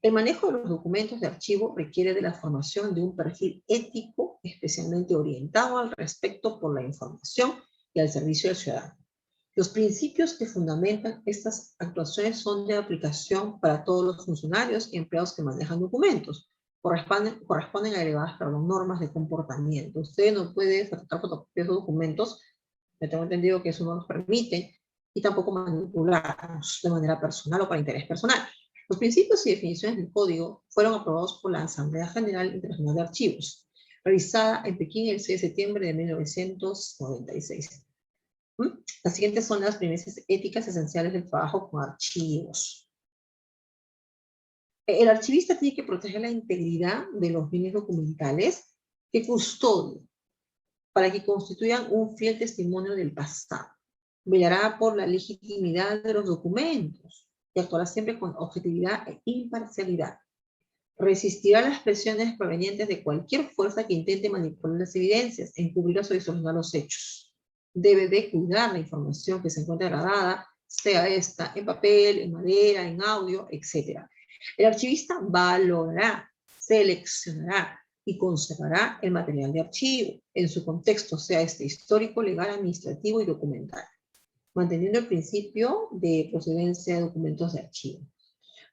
El manejo de los documentos de archivo requiere de la formación de un perfil ético especialmente orientado al respeto por la información y al servicio del ciudadano. Los principios que fundamentan estas actuaciones son de aplicación para todos los funcionarios y empleados que manejan documentos. Corresponden a elevadas normas de comportamiento. Usted no puede sacar fotocopias de documentos, me tengo entendido que eso no nos permite, y tampoco manipularlos de manera personal o para interés personal. Los principios y definiciones del código fueron aprobados por la Asamblea General Internacional de Archivos, realizada en Pekín el 6 de septiembre de 1996. Las siguientes son las premisas éticas esenciales del trabajo con archivos. El archivista tiene que proteger la integridad de los bienes documentales que custodia, para que constituyan un fiel testimonio del pasado. Velará por la legitimidad de los documentos y actuará siempre con objetividad e imparcialidad. Resistirá las presiones provenientes de cualquier fuerza que intente manipular las evidencias, encubrir o distorsionar los hechos. Debe de cuidar la información que se encuentra grabada, sea esta en papel, en madera, en audio, etc. El archivista valorará, seleccionará y conservará el material de archivo en su contexto, sea este histórico, legal, administrativo y documental, manteniendo el principio de procedencia de documentos de archivo.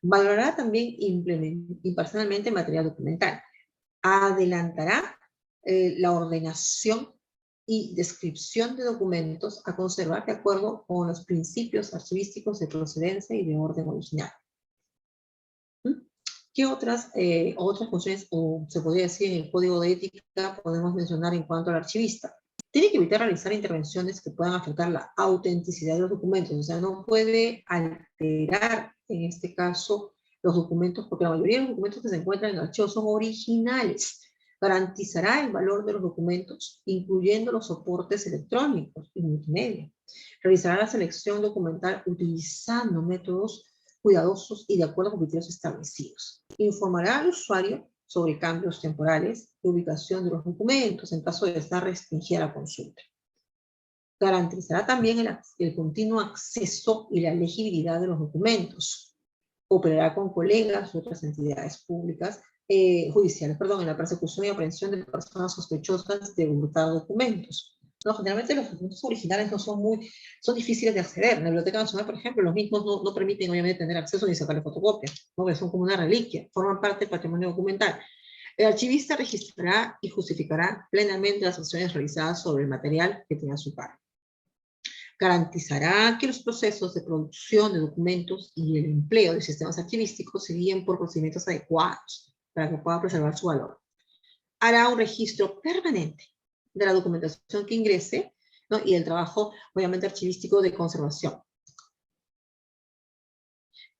Valorará también imparcialmente el material documental. Adelantará la ordenación y descripción de documentos a conservar de acuerdo con los principios archivísticos de procedencia y de orden original. ¿Qué otras funciones, o se podría decir en el código de ética, podemos mencionar en cuanto al archivista? Tiene que evitar realizar intervenciones que puedan afectar la autenticidad de los documentos, o sea, no puede alterar, en este caso, los documentos, porque la mayoría de los documentos que se encuentran en el archivo son originales. Garantizará el valor de los documentos, incluyendo los soportes electrónicos y multimedia. Realizará la selección documental utilizando métodos cuidadosos y de acuerdo con criterios establecidos. Informará al usuario sobre cambios temporales de ubicación de los documentos en caso de estar restringida la consulta. Garantizará también el continuo acceso y la legibilidad de los documentos. Cooperará con colegas y otras entidades públicas, judiciales, en la persecución y aprehensión de personas sospechosas de hurtar documentos. No, generalmente los documentos originales no son difíciles de acceder. En la Biblioteca Nacional, por ejemplo, los mismos no permiten obviamente tener acceso ni sacarle fotocopia, ¿no? Que son como una reliquia, forman parte del patrimonio documental. El archivista registrará y justificará plenamente las acciones realizadas sobre el material que tiene a su cargo. Garantizará que los procesos de producción de documentos y el empleo de sistemas archivísticos se guíen por procedimientos adecuados para que pueda preservar su valor. Hará un registro permanente de la documentación que ingrese, ¿no? Y el trabajo, obviamente, archivístico de conservación.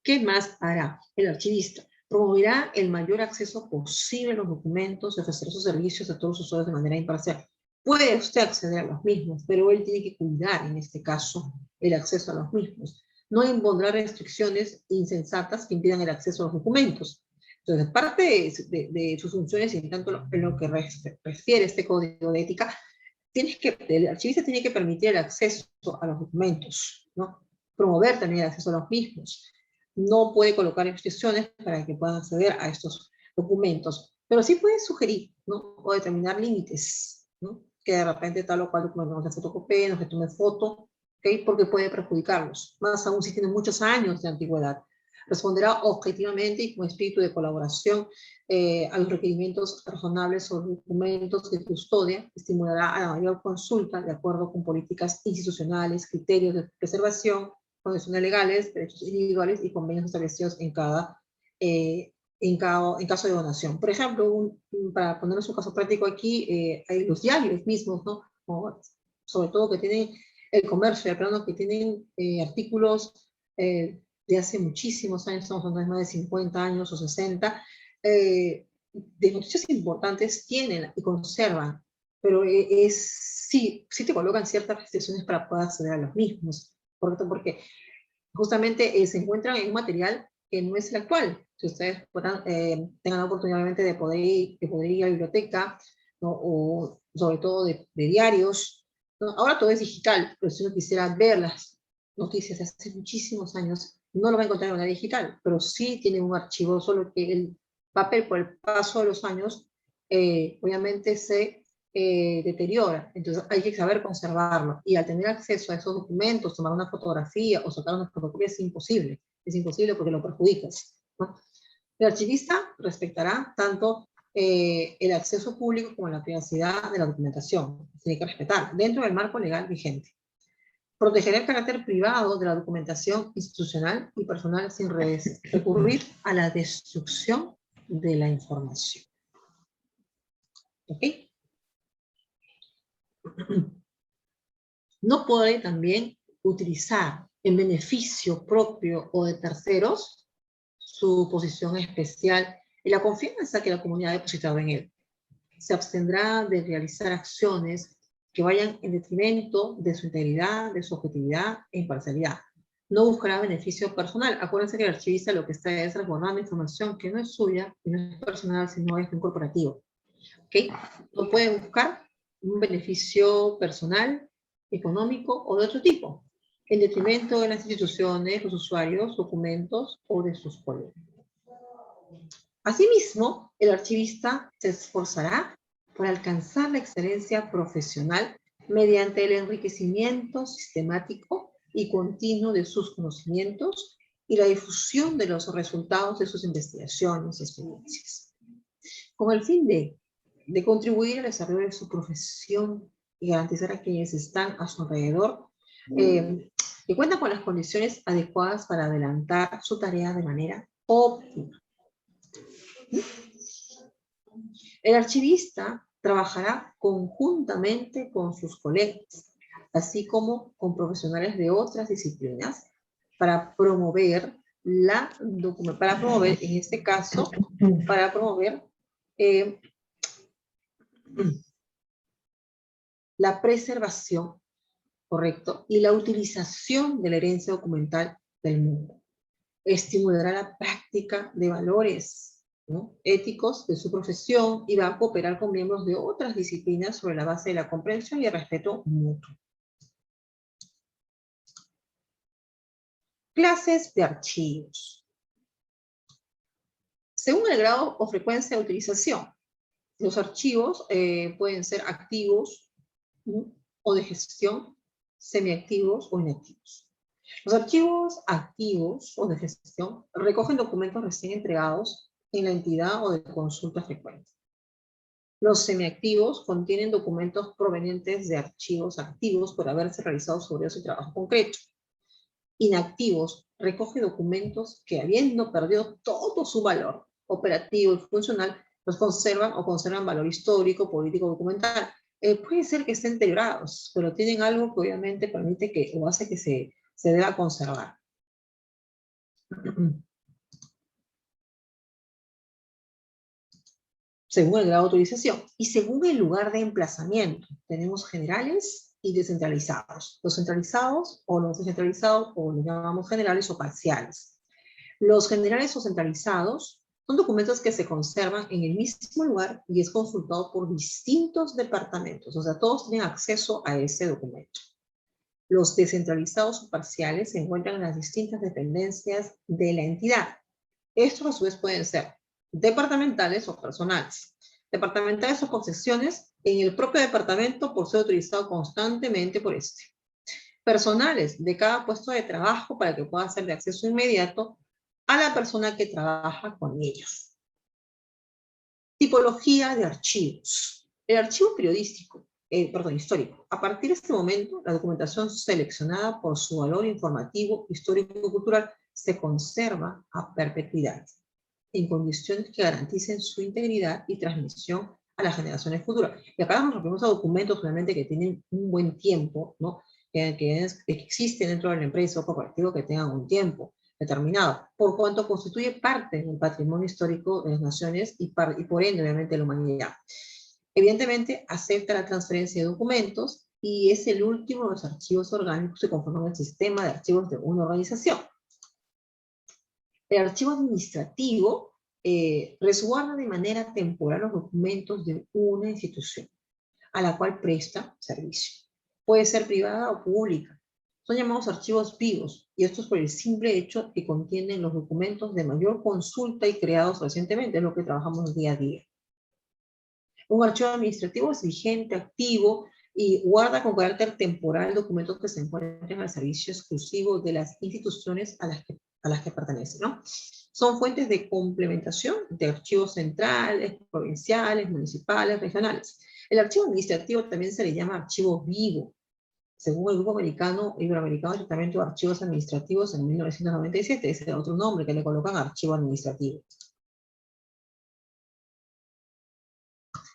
¿Qué más hará el archivista? Promoverá el mayor acceso posible a los documentos y ofrecerá sus servicios a todos los usuarios de manera imparcial. Puede usted acceder a los mismos, pero él tiene que cuidar, en este caso, el acceso a los mismos. No impondrá restricciones insensatas que impidan el acceso a los documentos. Entonces, parte de sus funciones, y en tanto en lo que refiere este código de ética, el archivista tiene que permitir el acceso a los documentos, ¿no? Promover también el acceso a los mismos. No puede colocar restricciones para que puedan acceder a estos documentos, pero sí puede sugerir, ¿no? O determinar límites, ¿no? Que de repente tal o cual documento no se fotocopie, no se tome foto, ¿okay? Porque puede perjudicarlos, más aún si tienen muchos años de antigüedad. Responderá objetivamente y con espíritu de colaboración a los requerimientos razonables sobre documentos de custodia, estimulará a la mayor consulta de acuerdo con políticas institucionales, criterios de preservación, condiciones legales, derechos individuales y convenios establecidos en caso de donación. Por ejemplo, para ponernos un caso práctico aquí, hay los diarios mismos, ¿no? Sobre todo que tienen el comercio, el plano que tienen artículos de hace muchísimos años, estamos hablando de más de 50 años o 60, de noticias importantes tienen y conservan, pero sí te colocan ciertas restricciones para poder acceder a los mismos. Porque justamente se encuentran en un material que no es el actual. Si ustedes tengan la oportunidad obviamente de poder ir a la biblioteca, ¿no? O sobre todo de diarios, ¿no? Ahora todo es digital, pero si uno quisiera ver las noticias de hace muchísimos años, no lo va a encontrar en una digital, pero sí tiene un archivo, solo que el papel por el paso de los años obviamente se deteriora, entonces hay que saber conservarlo, y al tener acceso a esos documentos, tomar una fotografía o sacar una fotocopia es imposible porque lo perjudicas, ¿no? El archivista respetará tanto el acceso público como la privacidad de la documentación, tiene que respetar dentro del marco legal vigente. Protegerá el carácter privado de la documentación institucional y personal sin recurrir a la destrucción de la información. ¿Ok? No puede también utilizar en beneficio propio o de terceros su posición especial y la confianza que la comunidad ha depositado en él. Se abstendrá de realizar acciones que vayan en detrimento de su integridad, de su objetividad e imparcialidad. No buscará beneficio personal. Acuérdense que el archivista lo que está es resguardando información que no es suya, y no es personal, sino es de un corporativo. ¿Okay? No puede buscar un beneficio personal, económico o de otro tipo, en detrimento de las instituciones, los usuarios, documentos o de sus colegas. Asimismo, el archivista se esforzará por alcanzar la excelencia profesional mediante el enriquecimiento sistemático y continuo de sus conocimientos y la difusión de los resultados de sus investigaciones y experiencias. Con el fin de contribuir al desarrollo de su profesión y garantizar a quienes están a su alrededor que cuentan con las condiciones adecuadas para adelantar su tarea de manera óptima. El archivista trabajará conjuntamente con sus colegas, así como con profesionales de otras disciplinas, para promover en este caso, para promover la preservación, correcto, y la utilización de la herencia documental del mundo. Estimulará la práctica de valores, ¿no?, éticos de su profesión y va a cooperar con miembros de otras disciplinas sobre la base de la comprensión y el respeto mutuo. Clases de archivos. Según el grado o frecuencia de utilización, los archivos pueden ser activos, ¿no?, o de gestión, semiactivos o inactivos. Los archivos activos o de gestión recogen documentos recién entregados en la entidad o de consulta frecuente. Los semiactivos contienen documentos provenientes de archivos activos por haberse realizado sobre su trabajo concreto. Inactivos recoge documentos que, habiendo perdido todo su valor operativo y funcional, los conservan o conservan valor histórico, político, documental. Puede ser que estén deteriorados, pero tienen algo que obviamente permite que, o hace que se deba conservar. Según el grado de autorización y según el lugar de emplazamiento. Tenemos generales y descentralizados. Los centralizados o los descentralizados, o los llamamos generales o parciales. Los generales o centralizados son documentos que se conservan en el mismo lugar y es consultado por distintos departamentos. O sea, todos tienen acceso a ese documento. Los descentralizados o parciales se encuentran en las distintas dependencias de la entidad. Estos a su vez pueden ser departamentales o personales. Departamentales o por secciones en el propio departamento por ser utilizado constantemente por este. Personales de cada puesto de trabajo para que pueda ser de acceso inmediato a la persona que trabaja con ellos. Tipología de archivos. El archivo periodístico, histórico. A partir de este momento, la documentación seleccionada por su valor informativo, histórico y cultural se conserva a perpetuidad, en condiciones que garanticen su integridad y transmisión a las generaciones futuras. Y acá nos referimos a documentos realmente que tienen un buen tiempo, ¿no?, que existen dentro de la empresa o corporativo que tengan un tiempo determinado, por cuanto constituye parte del patrimonio histórico de las naciones y por ende, obviamente, de la humanidad. Evidentemente, acepta la transferencia de documentos y es el último de los archivos orgánicos que conforman el sistema de archivos de una organización. El archivo administrativo resguarda de manera temporal los documentos de una institución a la cual presta servicio. Puede ser privada o pública. Son llamados archivos vivos, y esto es por el simple hecho que contienen los documentos de mayor consulta y creados recientemente, es lo que trabajamos día a día. Un archivo administrativo es vigente, activo, y guarda con carácter temporal documentos que se encuentren al servicio exclusivo de las instituciones a las que pertenecen, ¿no? Son fuentes de complementación de archivos centrales, provinciales, municipales, regionales. El archivo administrativo también se le llama archivo vivo. según el Grupo Americano, Iberoamericano de Tratamiento de Archivos Administrativos en 1997. Ese era otro nombre que le colocan archivo administrativo.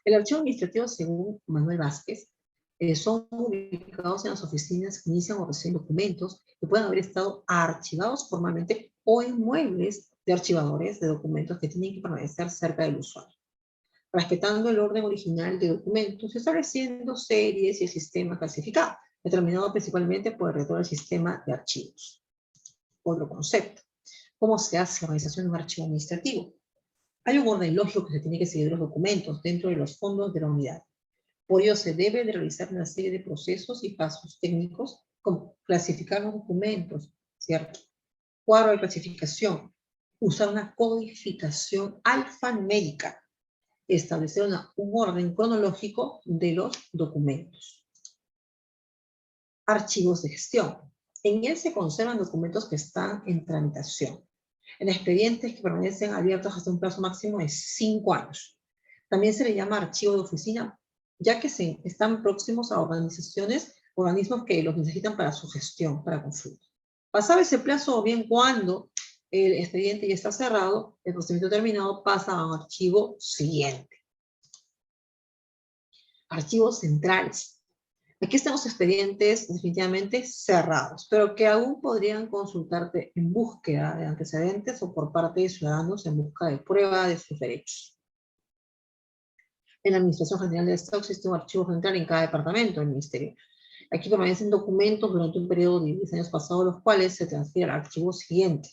El archivo administrativo, según Manuel Vázquez, son ubicados en las oficinas que inician o reciben documentos que pueden haber estado archivados formalmente o en muebles de archivadores de documentos que tienen que permanecer cerca del usuario, respetando el orden original de documentos y estableciendo series y el sistema clasificado, determinado principalmente por el retorno del sistema de archivos. Otro concepto. ¿Cómo se hace la organización de un archivo administrativo? Hay un orden lógico que se tiene que seguir los documentos dentro de los fondos de la unidad. Por ello, se debe de realizar una serie de procesos y pasos técnicos, como clasificar los documentos, ¿cierto? Cuadro de clasificación, usar una codificación alfanumérica, establecer un orden cronológico de los documentos. Archivos de gestión. En él se conservan documentos que están en tramitación, en expedientes que permanecen abiertos hasta un plazo máximo de 5 años. También se le llama archivo de oficina, ya que están próximos a organismos que los necesitan para su gestión, para consulta. Pasado ese plazo, o bien cuando el expediente ya está cerrado, el procedimiento terminado pasa a un archivo siguiente. Archivos centrales. Aquí están los expedientes definitivamente cerrados, pero que aún podrían consultarte en búsqueda de antecedentes o por parte de ciudadanos en busca de prueba de sus derechos. En la Administración General del Estado existe un archivo central en cada departamento del Ministerio. Aquí permanecen documentos durante un periodo de 10 años pasados, los cuales se transfieren al archivo siguiente.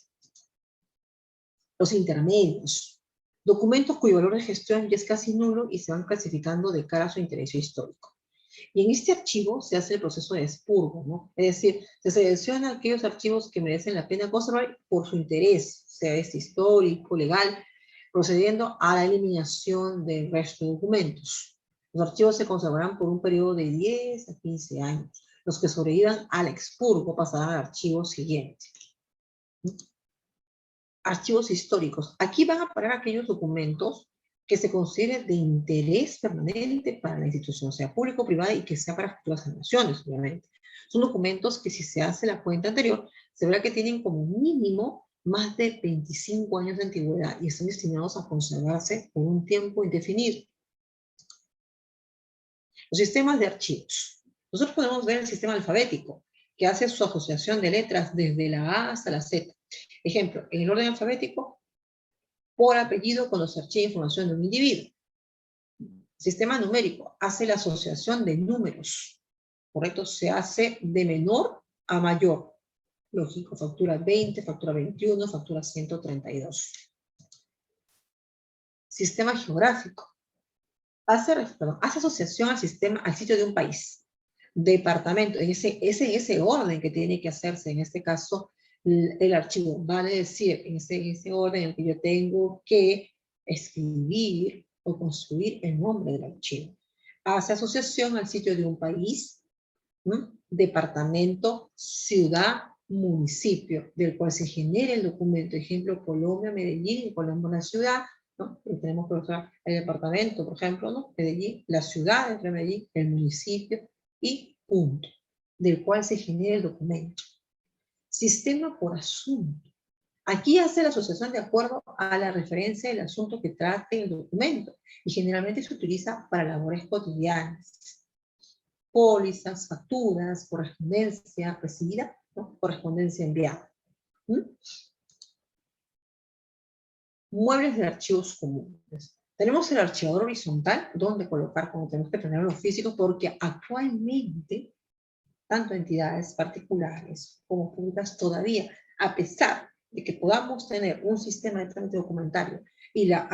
Los intermedios. Documentos cuyo valor de gestión ya es casi nulo y se van clasificando de cara a su interés histórico. Y en este archivo se hace el proceso de expurgo, ¿no? Es decir, se seleccionan aquellos archivos que merecen la pena conservar por su interés, sea este histórico, legal, procediendo a la eliminación del resto de documentos. Los archivos se conservarán por un periodo de 10 a 15 años. Los que sobrevivan al expurgo pasarán al archivo siguiente. Archivos históricos. Aquí van a parar aquellos documentos que se considere de interés permanente para la institución, sea público o privada, y que sea para futuras generaciones, obviamente. Son documentos que, si se hace la cuenta anterior, se verá que tienen como mínimo más de 25 años de antigüedad y están destinados a conservarse por un tiempo indefinido. Los sistemas de archivos. Nosotros podemos ver el sistema alfabético, que hace su asociación de letras desde la A hasta la Z. Ejemplo, en el orden alfabético, por apellido cuando se archiva información de un individuo. Sistema numérico hace la asociación de números, ¿correcto? Se hace de menor a mayor. Lógico, factura 20, factura 21, factura 132. Sistema geográfico. Hace asociación al sitio de un país. Departamento, en ese orden que tiene que hacerse, en este caso, el archivo. Vale decir, en ese orden en el que yo tengo que escribir o construir el nombre del archivo. Hace asociación al sitio de un país, departamento, ciudad, municipio, del cual se genera el documento. Ejemplo, Colombia, Medellín, Colombia, la ciudad, ¿no? Y tenemos que usar el departamento, por ejemplo, ¿no? Medellín, la ciudad entre Medellín, el municipio y punto, del cual se genera el documento. Sistema por asunto. Aquí hace la asociación de acuerdo a la referencia del asunto que trate el documento y generalmente se utiliza para labores cotidianas. Pólizas, facturas, correspondencia recibida, ¿no? Correspondencia enviada. Muebles de archivos comunes. Tenemos el archivador horizontal, donde colocar, como tenemos que tener los físicos, porque actualmente, tanto entidades particulares como públicas todavía, a pesar de que podamos tener un sistema de trámite documentario y la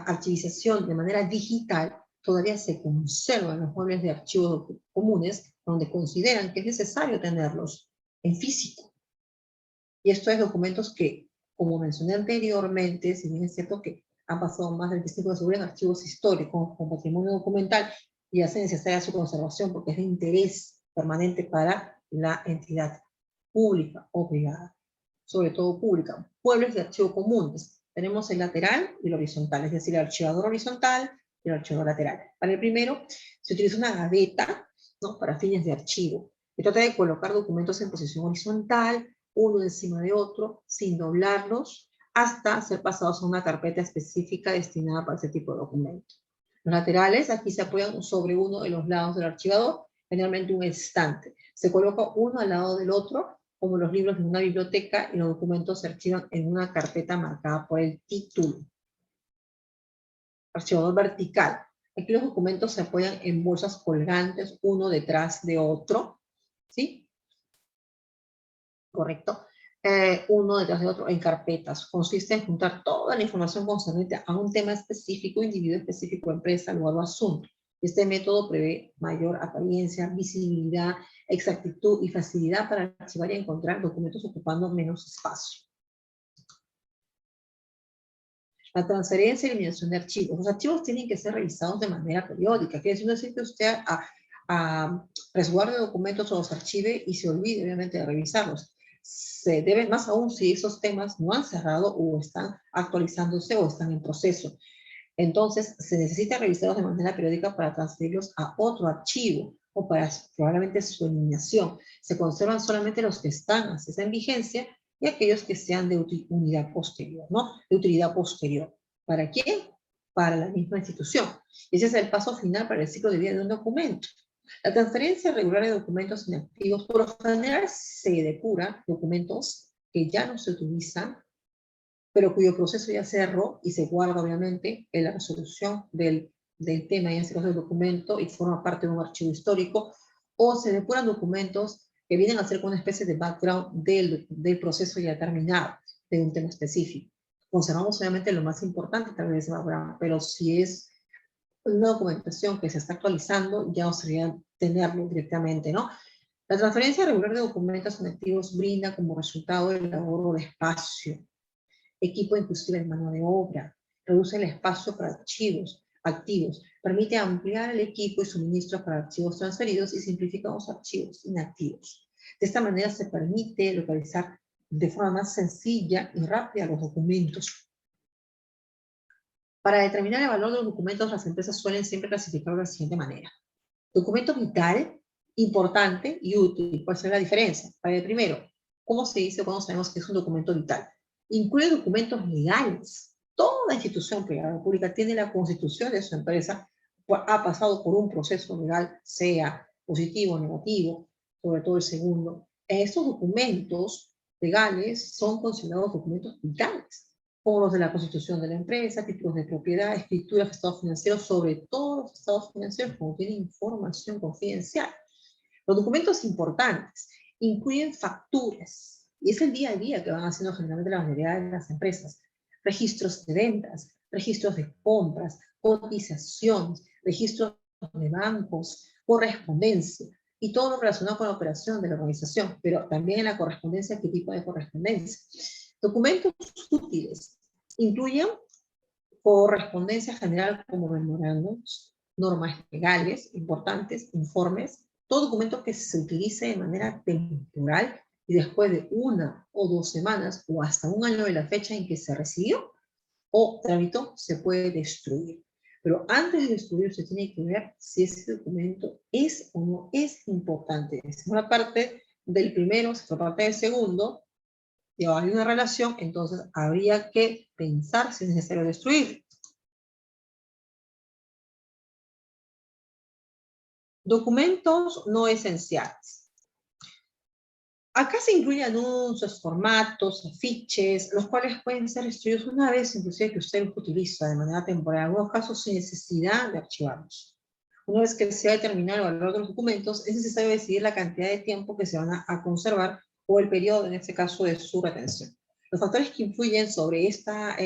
archivización de manera digital, todavía se conservan los muebles de archivos comunes donde consideran que es necesario tenerlos en físico. Y esto es documentos que, como mencioné anteriormente, si bien es cierto que han pasado más del 25 de seguridad en archivos históricos con patrimonio documental y hace necesaria su conservación porque es de interés permanente para la entidad pública o privada, sobre todo pública. Muebles de archivo comunes. Tenemos el lateral y el horizontal, es decir, el archivador horizontal y el archivador lateral. Para el primero se utiliza una gaveta, ¿no? Para fines de archivo. Se trata de colocar documentos en posición horizontal, uno encima de otro, sin doblarlos, hasta ser pasados a una carpeta específica destinada para ese tipo de documentos. Los laterales aquí se apoyan sobre uno de los lados del archivador, generalmente un estante. Se coloca uno al lado del otro, como los libros de una biblioteca, y los documentos se archivan en una carpeta marcada por el título. Archivador vertical. Aquí los documentos se apoyan en bolsas colgantes, uno detrás de otro, ¿sí? Correcto. Uno detrás de otro en carpetas. Consiste en juntar toda la información concerniente a un tema específico, individuo específico, empresa, lugar o asunto. Este método prevé mayor apariencia, visibilidad, exactitud y facilidad para archivar y encontrar documentos ocupando menos espacio. La transferencia y eliminación de archivos. Los archivos tienen que ser revisados de manera periódica. Quiere decir que usted resguarde documentos o los archive y se olvide, obviamente, de revisarlos. Se debe, más aún si esos temas no han cerrado o están actualizándose o están en proceso. Entonces, se necesita revisarlos de manera periódica para transferirlos a otro archivo o para probablemente su eliminación. Se conservan solamente los que están en vigencia y aquellos que sean de utilidad posterior, ¿no? De utilidad posterior. ¿Para quién? Para la misma institución. Ese es el paso final para el ciclo de vida de un documento. La transferencia regular de documentos inactivos, por lo general se depura documentos que ya no se utilizan, pero cuyo proceso ya cerró y se guarda obviamente en la resolución del tema, y en este caso del documento, y forma parte de un archivo histórico, o se depuran documentos que vienen a ser una especie de background del proceso ya terminado, de un tema específico. Conservamos obviamente lo más importante tal vez de background, pero si es una documentación que se está actualizando, ya os sería tenerlo directamente, ¿no? La transferencia regular de documentos inactivos brinda como resultado el ahorro de espacio, equipo inclusive en mano de obra, reduce el espacio para archivos activos, permite ampliar el equipo y suministros para archivos transferidos y simplifica los archivos inactivos. De esta manera se permite localizar de forma más sencilla y rápida los documentos. Para determinar el valor de los documentos, las empresas suelen siempre clasificarlo de la siguiente manera. Documento vital, importante y útil. ¿Cuál será la diferencia? Para el primero, ¿cómo se dice cuando sabemos que es un documento vital? Incluye documentos legales. Toda institución privada o pública tiene la constitución de su empresa, ha pasado por un proceso legal, sea positivo o negativo, sobre todo el segundo. Estos documentos legales son considerados documentos vitales, como los de la constitución de la empresa, títulos de propiedad, escrituras, estados financieros, sobre todo los estados financieros, como tienen información confidencial. Los documentos importantes incluyen facturas, y es el día a día que van haciendo generalmente la mayoría de las empresas, registros de ventas, registros de compras, cotizaciones, registros de bancos, correspondencia, y todo lo relacionado con la operación de la organización, pero también en la correspondencia, ¿qué tipo de correspondencia? Documentos útiles incluyen correspondencia general como memorándums, normas legales importantes, informes, todo documento que se utilice de manera temporal y después de 1 o 2 semanas o hasta un año de la fecha en que se recibió o tramitó, se puede destruir. Pero antes de destruir se tiene que ver si ese documento es o no es importante. Si una parte del primero, si fue parte del segundo, y hay una relación, entonces habría que pensar si es necesario destruir. Documentos no esenciales. Acá se incluyen anuncios, formatos, afiches, los cuales pueden ser destruidos una vez, inclusive que usted los utiliza de manera temporal, en algunos casos sin necesidad de archivarlos. Una vez que se ha determinado el valor de los documentos, es necesario decidir la cantidad de tiempo que se van a conservar o el periodo, en este caso, de su retención. Los factores que influyen sobre esta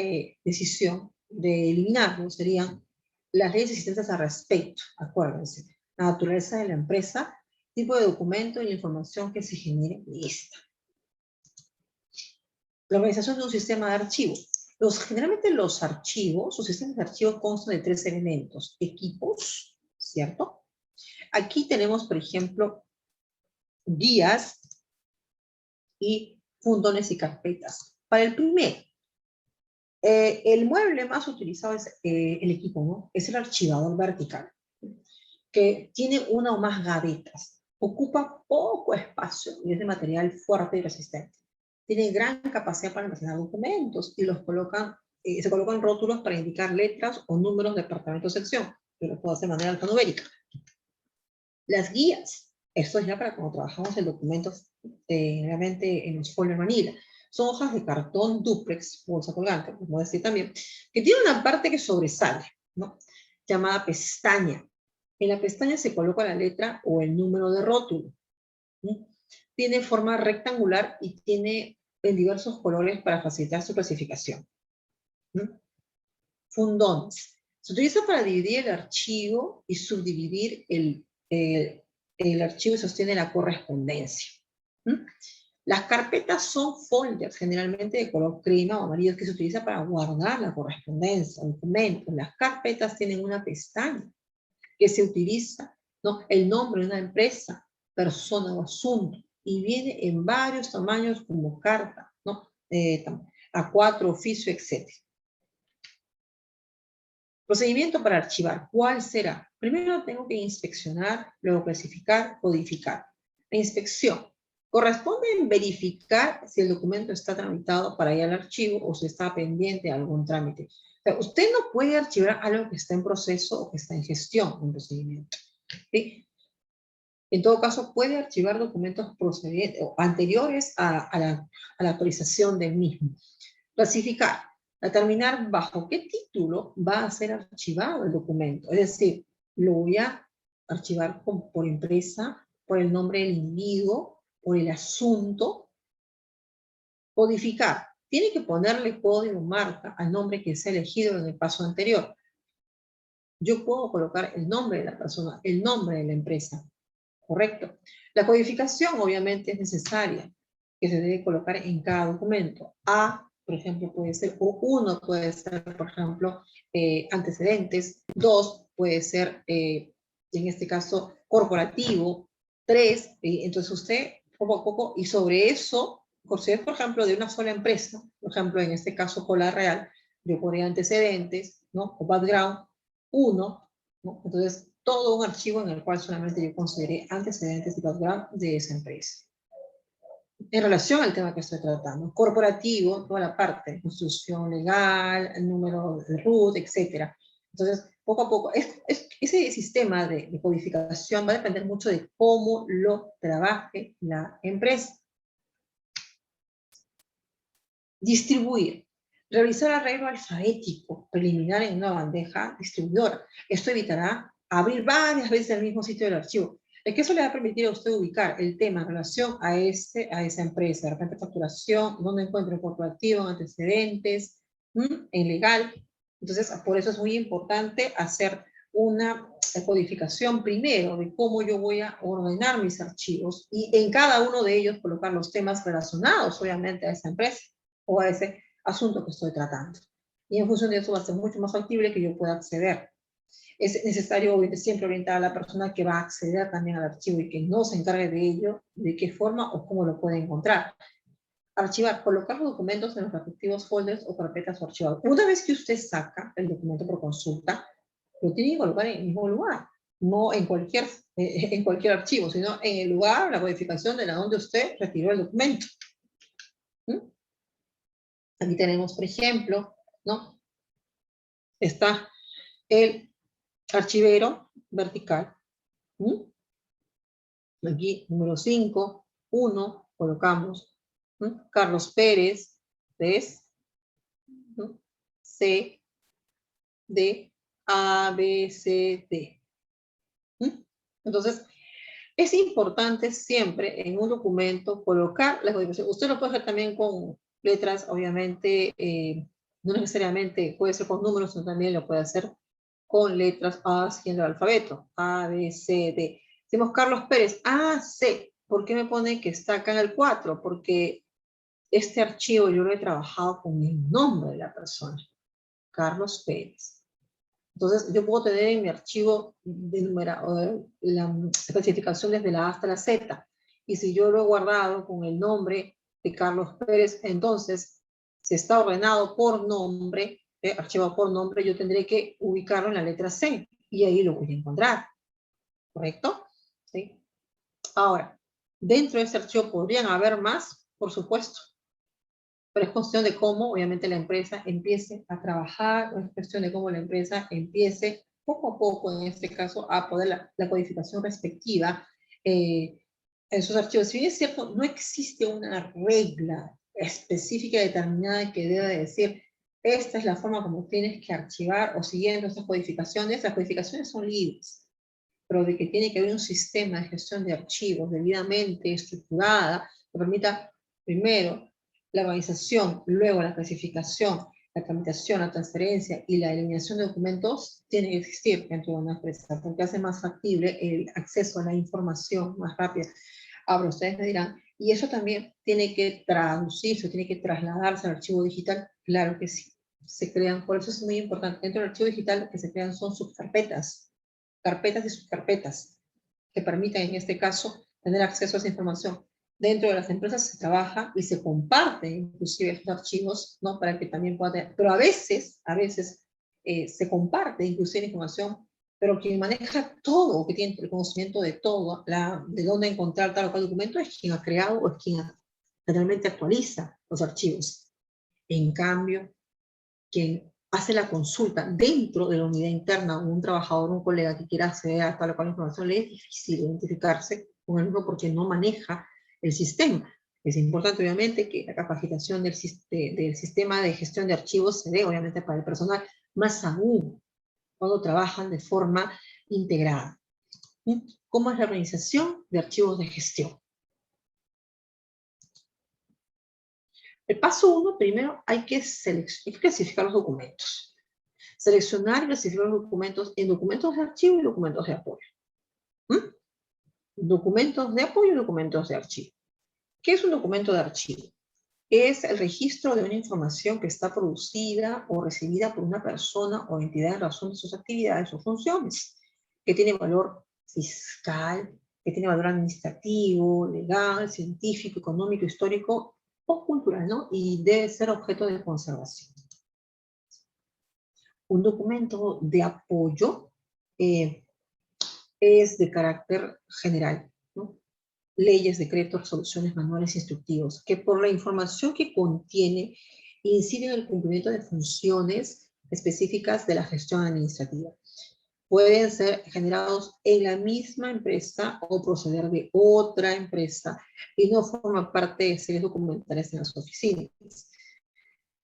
decisión de eliminarlo serían las leyes existentes al respecto, acuérdense, la naturaleza de la empresa, tipo de documento y la información que se genere de esta. La organización de un sistema de archivos. Generalmente los archivos, los sistemas de archivos constan de 3 elementos. Equipos, ¿cierto? Aquí tenemos, por ejemplo, guías y fundones y carpetas. Para el primero, el mueble más utilizado es el equipo, ¿no? Es el archivador vertical, que tiene una o más gavetas. Ocupa poco espacio y es de material fuerte y resistente. Tiene gran capacidad para almacenar documentos y se colocan rótulos para indicar letras o números de departamento o sección, que lo puedo hacer de manera alfanumérica. Las guías, esto es ya para cuando trabajamos en documentos, realmente en los folder manila, son hojas de cartón dúplex, bolsa colgante, como decir también, que tiene una parte que sobresale, ¿no? Llamada pestaña. En la pestaña se coloca la letra o el número de rótulo. ¿Sí? Tiene forma rectangular y tiene en diversos colores para facilitar su clasificación. ¿Sí? Fundones. Se utiliza para dividir el archivo y subdividir el archivo y sostiene la correspondencia. ¿Sí? Las carpetas son folders, generalmente de color crema o amarillo, que se utiliza para guardar la correspondencia, documentos. Las carpetas tienen una pestaña que se utiliza, ¿no? El nombre de una empresa, persona o asunto, y viene en varios tamaños como carta, ¿no? A4, oficio, etc. Procedimiento para archivar, ¿cuál será? Primero tengo que inspeccionar, luego clasificar, codificar. La inspección corresponde en verificar si el documento está tramitado para ir al archivo o si está pendiente de algún trámite. O sea, usted no puede archivar algo que está en proceso o que está en gestión, un procedimiento. ¿Sí? En todo caso, puede archivar documentos procedentes o anteriores a la actualización del mismo. Clasificar, determinar bajo qué título va a ser archivado el documento. Es decir, lo voy a archivar por empresa, por el nombre del individuo, por el asunto. Codificar, tiene que ponerle código marca al nombre que se ha elegido en el paso anterior. Yo puedo colocar el nombre de la persona, el nombre de la empresa. ¿Correcto? La codificación obviamente es necesaria, que se debe colocar en cada documento. A, por ejemplo, puede ser, o 1 puede ser, por ejemplo, antecedentes. 2 puede ser, en este caso, corporativo. 3, entonces usted, poco a poco, y sobre eso, si es, por ejemplo, de una sola empresa, por ejemplo, en este caso, Cola Real, yo pondría antecedentes, ¿no? O background, 1, ¿no? Entonces, todo un archivo en el cual solamente yo consideré antecedentes y background de esa empresa. En relación al tema que estoy tratando, corporativo, toda la parte, construcción legal, el número de RUT, etc. Entonces, poco a poco, ese sistema de codificación va a depender mucho de cómo lo trabaje la empresa. Distribuir. Realizar arreglo alfabético preliminar en una bandeja distribuidora. Esto evitará abrir varias veces el mismo sitio del archivo. Es que eso le va a permitir a usted ubicar el tema en relación a esa empresa. De repente facturación, dónde encuentro el corporativo, antecedentes, en legal. Entonces, por eso es muy importante hacer una codificación primero de cómo yo voy a ordenar mis archivos y en cada uno de ellos colocar los temas relacionados, obviamente, a esa empresa o a ese asunto que estoy tratando. Y en función de eso va a ser mucho más factible que yo pueda acceder. Es necesario siempre orientar a la persona que va a acceder también al archivo y que no se encargue de ello, de qué forma o cómo lo puede encontrar. Archivar, colocar los documentos en los respectivos folders o carpetas o archivados. Una vez que usted saca el documento por consulta, lo tiene que colocar en el mismo lugar, no en cualquier archivo, sino en el lugar, la codificación de donde usted retiró el documento. Aquí tenemos, por ejemplo, ¿no? Está el archivero vertical. Aquí, número 5, 1, colocamos Carlos Pérez, ¿ves? C, D, A, B, C, D. Entonces, es importante siempre en un documento colocar la codificación. Usted lo puede hacer también con letras, obviamente, no necesariamente puede ser con números, sino también lo puede hacer con letras A siguiendo el alfabeto. A, B, C, D. Decimos Carlos Pérez, A, C. ¿Por qué me pone que está acá en el 4? Porque este archivo yo lo he trabajado con el nombre de la persona, Carlos Pérez. Entonces, yo puedo tener en mi archivo la clasificación desde la A hasta la Z. Y si yo lo he guardado con el nombre de Carlos Pérez, entonces, si está ordenado por nombre, archivado por nombre, yo tendré que ubicarlo en la letra C. Y ahí lo voy a encontrar. ¿Correcto? ¿Sí? Ahora, dentro de ese archivo podrían haber más, por supuesto, pero es cuestión de cómo, obviamente, la empresa empiece a trabajar, o es cuestión de cómo la empresa empiece poco a poco, en este caso, a poner la codificación respectiva en sus archivos. Si bien es cierto, no existe una regla específica determinada que deba de decir, esta es la forma como tienes que archivar, o siguiendo estas codificaciones, las codificaciones son libres, pero de que tiene que haber un sistema de gestión de archivos debidamente estructurada, que permita, primero, la organización, luego la clasificación, la tramitación, la transferencia y la eliminación de documentos, tiene que existir dentro de una empresa, porque hace más factible el acceso a la información más rápida. Ahora ustedes me dirán, ¿y eso también tiene que traducirse, tiene que trasladarse al archivo digital? Claro que sí. Se crean, por eso es muy importante, dentro del archivo digital lo que se crean son subcarpetas, carpetas y subcarpetas, que permiten en este caso tener acceso a esa información. Dentro de las empresas se trabaja y se comparte inclusive estos archivos, ¿no? Para que también pueda tener, pero a veces se comparte inclusive información, pero quien maneja todo, que tiene el conocimiento de todo, de dónde encontrar tal o cual documento, es quien ha creado o es quien realmente actualiza los archivos. En cambio, quien hace la consulta dentro de la unidad interna, un trabajador, un colega que quiera acceder a tal o cual información, le es difícil identificarse con el mismo porque no maneja el sistema. Es importante, obviamente, que la capacitación del sistema de gestión de archivos se dé, obviamente, para el personal, más aún cuando trabajan de forma integrada. ¿Cómo es la organización de archivos de gestión? El paso 1, primero, hay que clasificar los documentos. Seleccionar y clasificar los documentos en documentos de archivo y documentos de apoyo. Documentos de apoyo y documentos de archivo. ¿Qué es un documento de archivo? Es el registro de una información que está producida o recibida por una persona o entidad en razón de sus actividades o funciones, que tiene valor fiscal, que tiene valor administrativo, legal, científico, económico, histórico o cultural, ¿no? Y debe ser objeto de conservación. Un documento de apoyo es de carácter general, ¿no? Leyes, decretos, resoluciones, manuales instructivos, que por la información que contiene inciden en el cumplimiento de funciones específicas de la gestión administrativa. Pueden ser generados en la misma empresa o proceder de otra empresa y no forman parte de series documentales en las oficinas.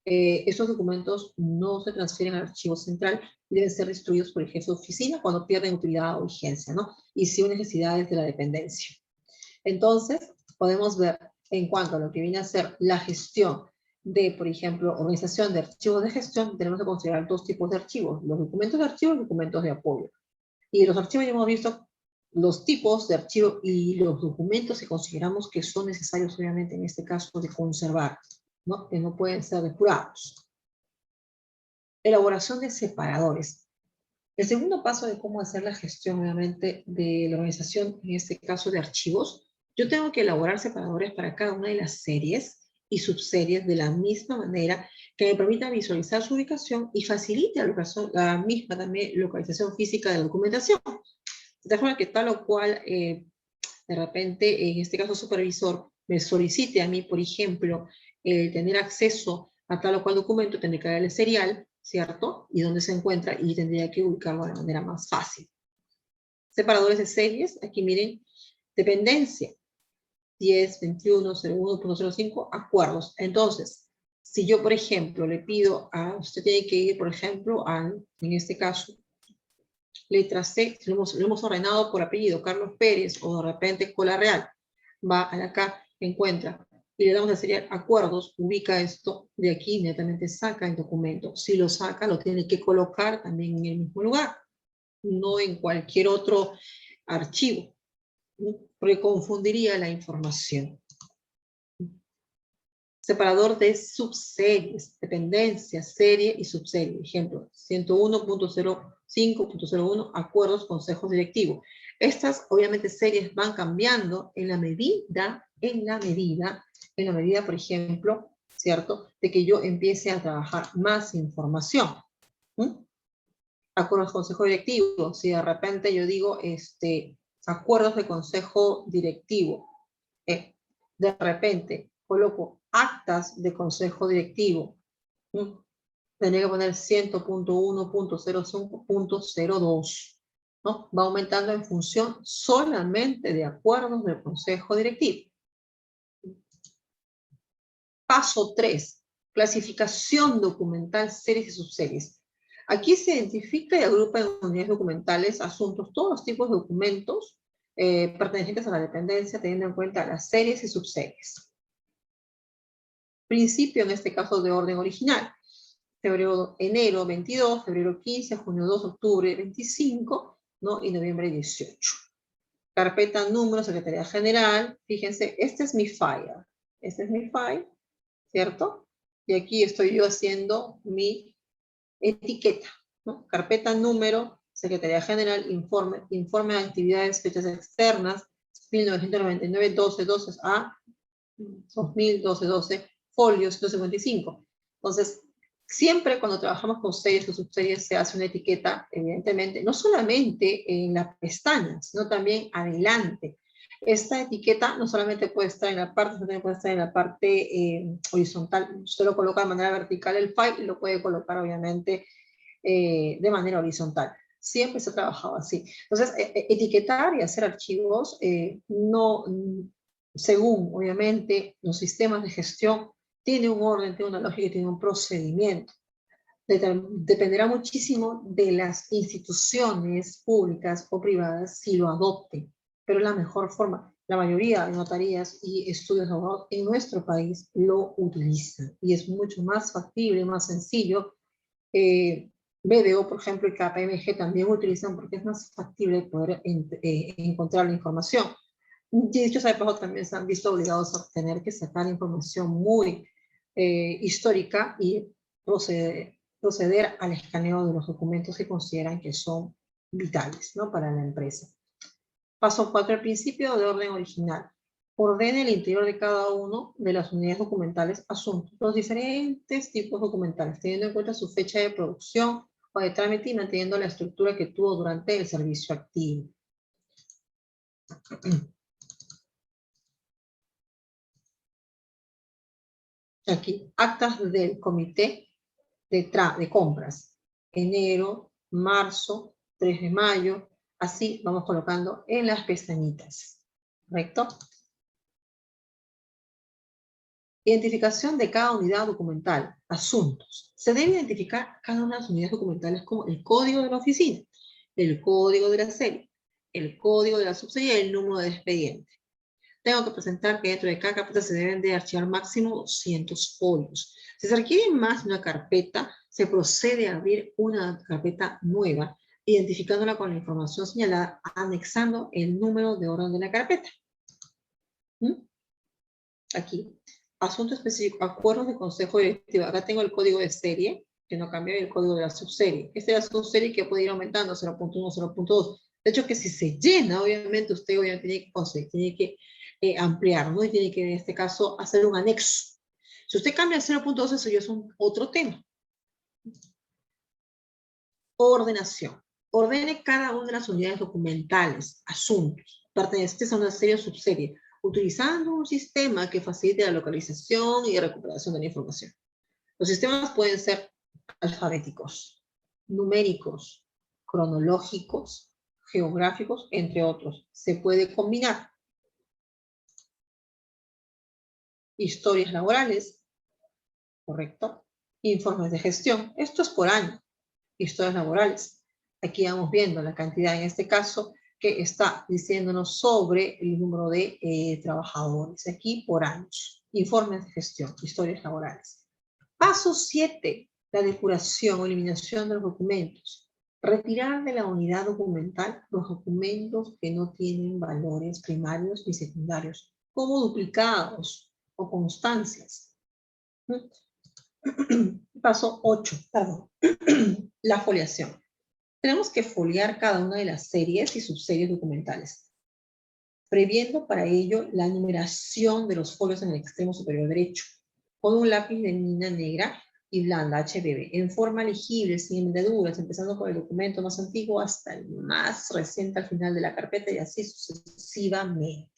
Estos documentos no se transfieren al archivo central y deben ser destruidos por el jefe de oficina cuando pierden utilidad o vigencia, ¿no? Y sin necesidades de la dependencia. Entonces, podemos ver en cuanto a lo que viene a ser la gestión de, por ejemplo, organización de archivos de gestión, tenemos que considerar dos tipos de archivos, los documentos de archivo y documentos de apoyo. Y los archivos ya hemos visto los tipos de archivo y los documentos que consideramos que son necesarios, obviamente, en este caso, de conservar, ¿no? Que no pueden ser depurados. Elaboración de separadores. El segundo paso de cómo hacer la gestión, obviamente, de la organización, en este caso de archivos, yo tengo que elaborar separadores para cada una de las series y subseries de la misma manera que me permita visualizar su ubicación y facilite la misma también localización física de la documentación. De forma que tal o cual, de repente, en este caso supervisor, me solicite a mí, por ejemplo, tener acceso a tal o cual documento, tendré que darle serial, ¿cierto? Y dónde se encuentra, y tendría que ubicarlo de la manera más fácil. Separadores de series, aquí miren, dependencia, 10, 21, 01.05, acuerdos. Entonces, si yo, por ejemplo, le pido usted tiene que ir, por ejemplo, en este caso, letra C, lo hemos ordenado por apellido, Carlos Pérez, o de repente Cola Real, va a la acá, encuentra, y le damos a serial acuerdos, ubica esto, de aquí inmediatamente saca el documento. Si lo saca, lo tiene que colocar también en el mismo lugar, no en cualquier otro archivo, porque confundiría la información. Separador de subseries, dependencia, serie y subserie. Ejemplo, 101.05.01, acuerdos, consejos directivos. Estas, obviamente, series van cambiando en la medida, por ejemplo, ¿cierto?, de que yo empiece a trabajar más información. Acuerdos, consejos directivos. Si de repente yo digo, acuerdos de consejo directivo. De repente coloco actas de consejo directivo. Tendría que poner 100.1.05.02, ¿no? Va aumentando en función solamente de acuerdos del consejo directivo. Paso 3, clasificación documental, series y subseries. Aquí se identifica y agrupa en unidades documentales asuntos, todos los tipos de documentos pertenecientes a la dependencia, teniendo en cuenta las series y subseries. Principio, en este caso, de orden original. Enero 22, febrero 15, junio 2, octubre 25, ¿no? Y noviembre 18. Carpeta, número, Secretaría General. Fíjense, este es mi file. Este es mi file, ¿cierto? Y aquí estoy yo haciendo mi etiqueta, ¿no? Carpeta, número, Secretaría General, informe de actividades, fechas externas, 1999, 12, 12 a 2012, 12, folios, 155. Entonces, siempre cuando trabajamos con series o subseries se hace una etiqueta, evidentemente, no solamente en las pestañas, sino también adelante. Esta etiqueta no solamente puede estar en la parte, sino también puede estar en la parte horizontal. Usted lo coloca de manera vertical el file y lo puede colocar, obviamente, de manera horizontal. Siempre se ha trabajado así. Entonces, etiquetar y hacer archivos no, según, obviamente, los sistemas de gestión, tiene un orden, tiene una lógica, tiene un procedimiento. Dependerá muchísimo de las instituciones públicas o privadas si lo adopten, pero es la mejor forma. La mayoría de notarías y estudios de abogados en nuestro país lo utilizan y es mucho más factible, más sencillo. BDO, por ejemplo, y KPMG también utilizan porque es más factible poder encontrar la información. Dichos de paso también se han visto obligados a tener que sacar información muy histórica y proceder al escaneo de los documentos que consideran que son vitales, ¿no? Para la empresa. Paso 4, el principio de orden original. Ordene el interior de cada uno de las unidades documentales asuntos, los diferentes tipos documentales, teniendo en cuenta su fecha de producción o de trámite y manteniendo la estructura que tuvo durante el servicio activo. Aquí, actas del comité de compras, enero, marzo, 3 de mayo, así vamos colocando en las pestañitas, ¿correcto? Identificación de cada unidad documental, asuntos. Se debe identificar cada una de las unidades documentales como el código de la oficina, el código de la serie, el código de la subserie y el número de expediente. Tengo que presentar que dentro de cada carpeta se deben de archivar máximo 200 folios. Si se requiere más de una carpeta, se procede a abrir una carpeta nueva, identificándola con la información señalada, anexando el número de orden de la carpeta. Aquí, asunto específico, acuerdos de consejo directivo. Acá tengo el código de serie, que no cambia, el código de la subserie. Esta es la subserie que puede ir aumentando, 0.1, 0.2. De hecho, que si se llena, obviamente, usted obviamente tiene que ampliar, ¿no? Y tiene que, en este caso, hacer un anexo. Si usted cambia el 0.2, eso ya es otro tema. Ordenación. Ordene cada una de las unidades documentales, asuntos, pertenecientes a una serie o subserie, utilizando un sistema que facilite la localización y recuperación de la información. Los sistemas pueden ser alfabéticos, numéricos, cronológicos, geográficos, entre otros. Se puede combinar. Historias laborales, ¿correcto? Informes de gestión. Esto es por año. Historias laborales. Aquí vamos viendo la cantidad, en este caso, que está diciéndonos sobre el número de trabajadores. Aquí por años. Informes de gestión, historias laborales. Paso 7. La depuración o eliminación de los documentos. Retirar de la unidad documental los documentos que no tienen valores primarios ni secundarios, como duplicados o constancias. Paso 8, perdón. La foliación. Tenemos que foliar cada una de las series y subseries documentales, previendo para ello la numeración de los folios en el extremo superior derecho, con un lápiz de mina negra y blanda, HBB, en forma legible, sin hendiduras, empezando por el documento más antiguo hasta el más reciente al final de la carpeta y así sucesivamente.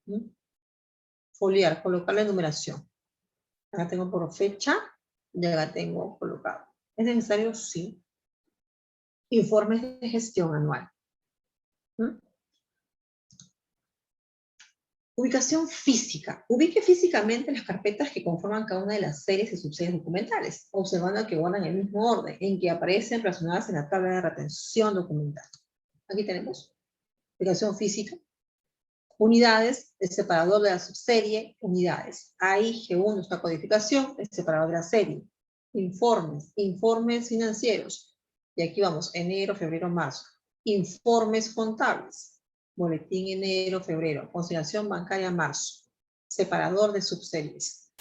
¿Mm? Foliar, colocarle numeración. Acá tengo por fecha y acá tengo colocado. ¿Es necesario? Sí. Informes de gestión anual. ¿Mm? Ubicación física. Ubique físicamente las carpetas que conforman cada una de las series y subseries documentales, observando que guardan el mismo orden en que aparecen relacionadas en la tabla de retención documental. Aquí tenemos ubicación física, unidades, el separador de la subserie, unidades. Ahí G1 está codificación, el separador de la serie. Informes, informes financieros. Y aquí vamos, enero, febrero, marzo. Informes contables. Boletín enero, febrero. Consignación bancaria, marzo. Separador de subseries.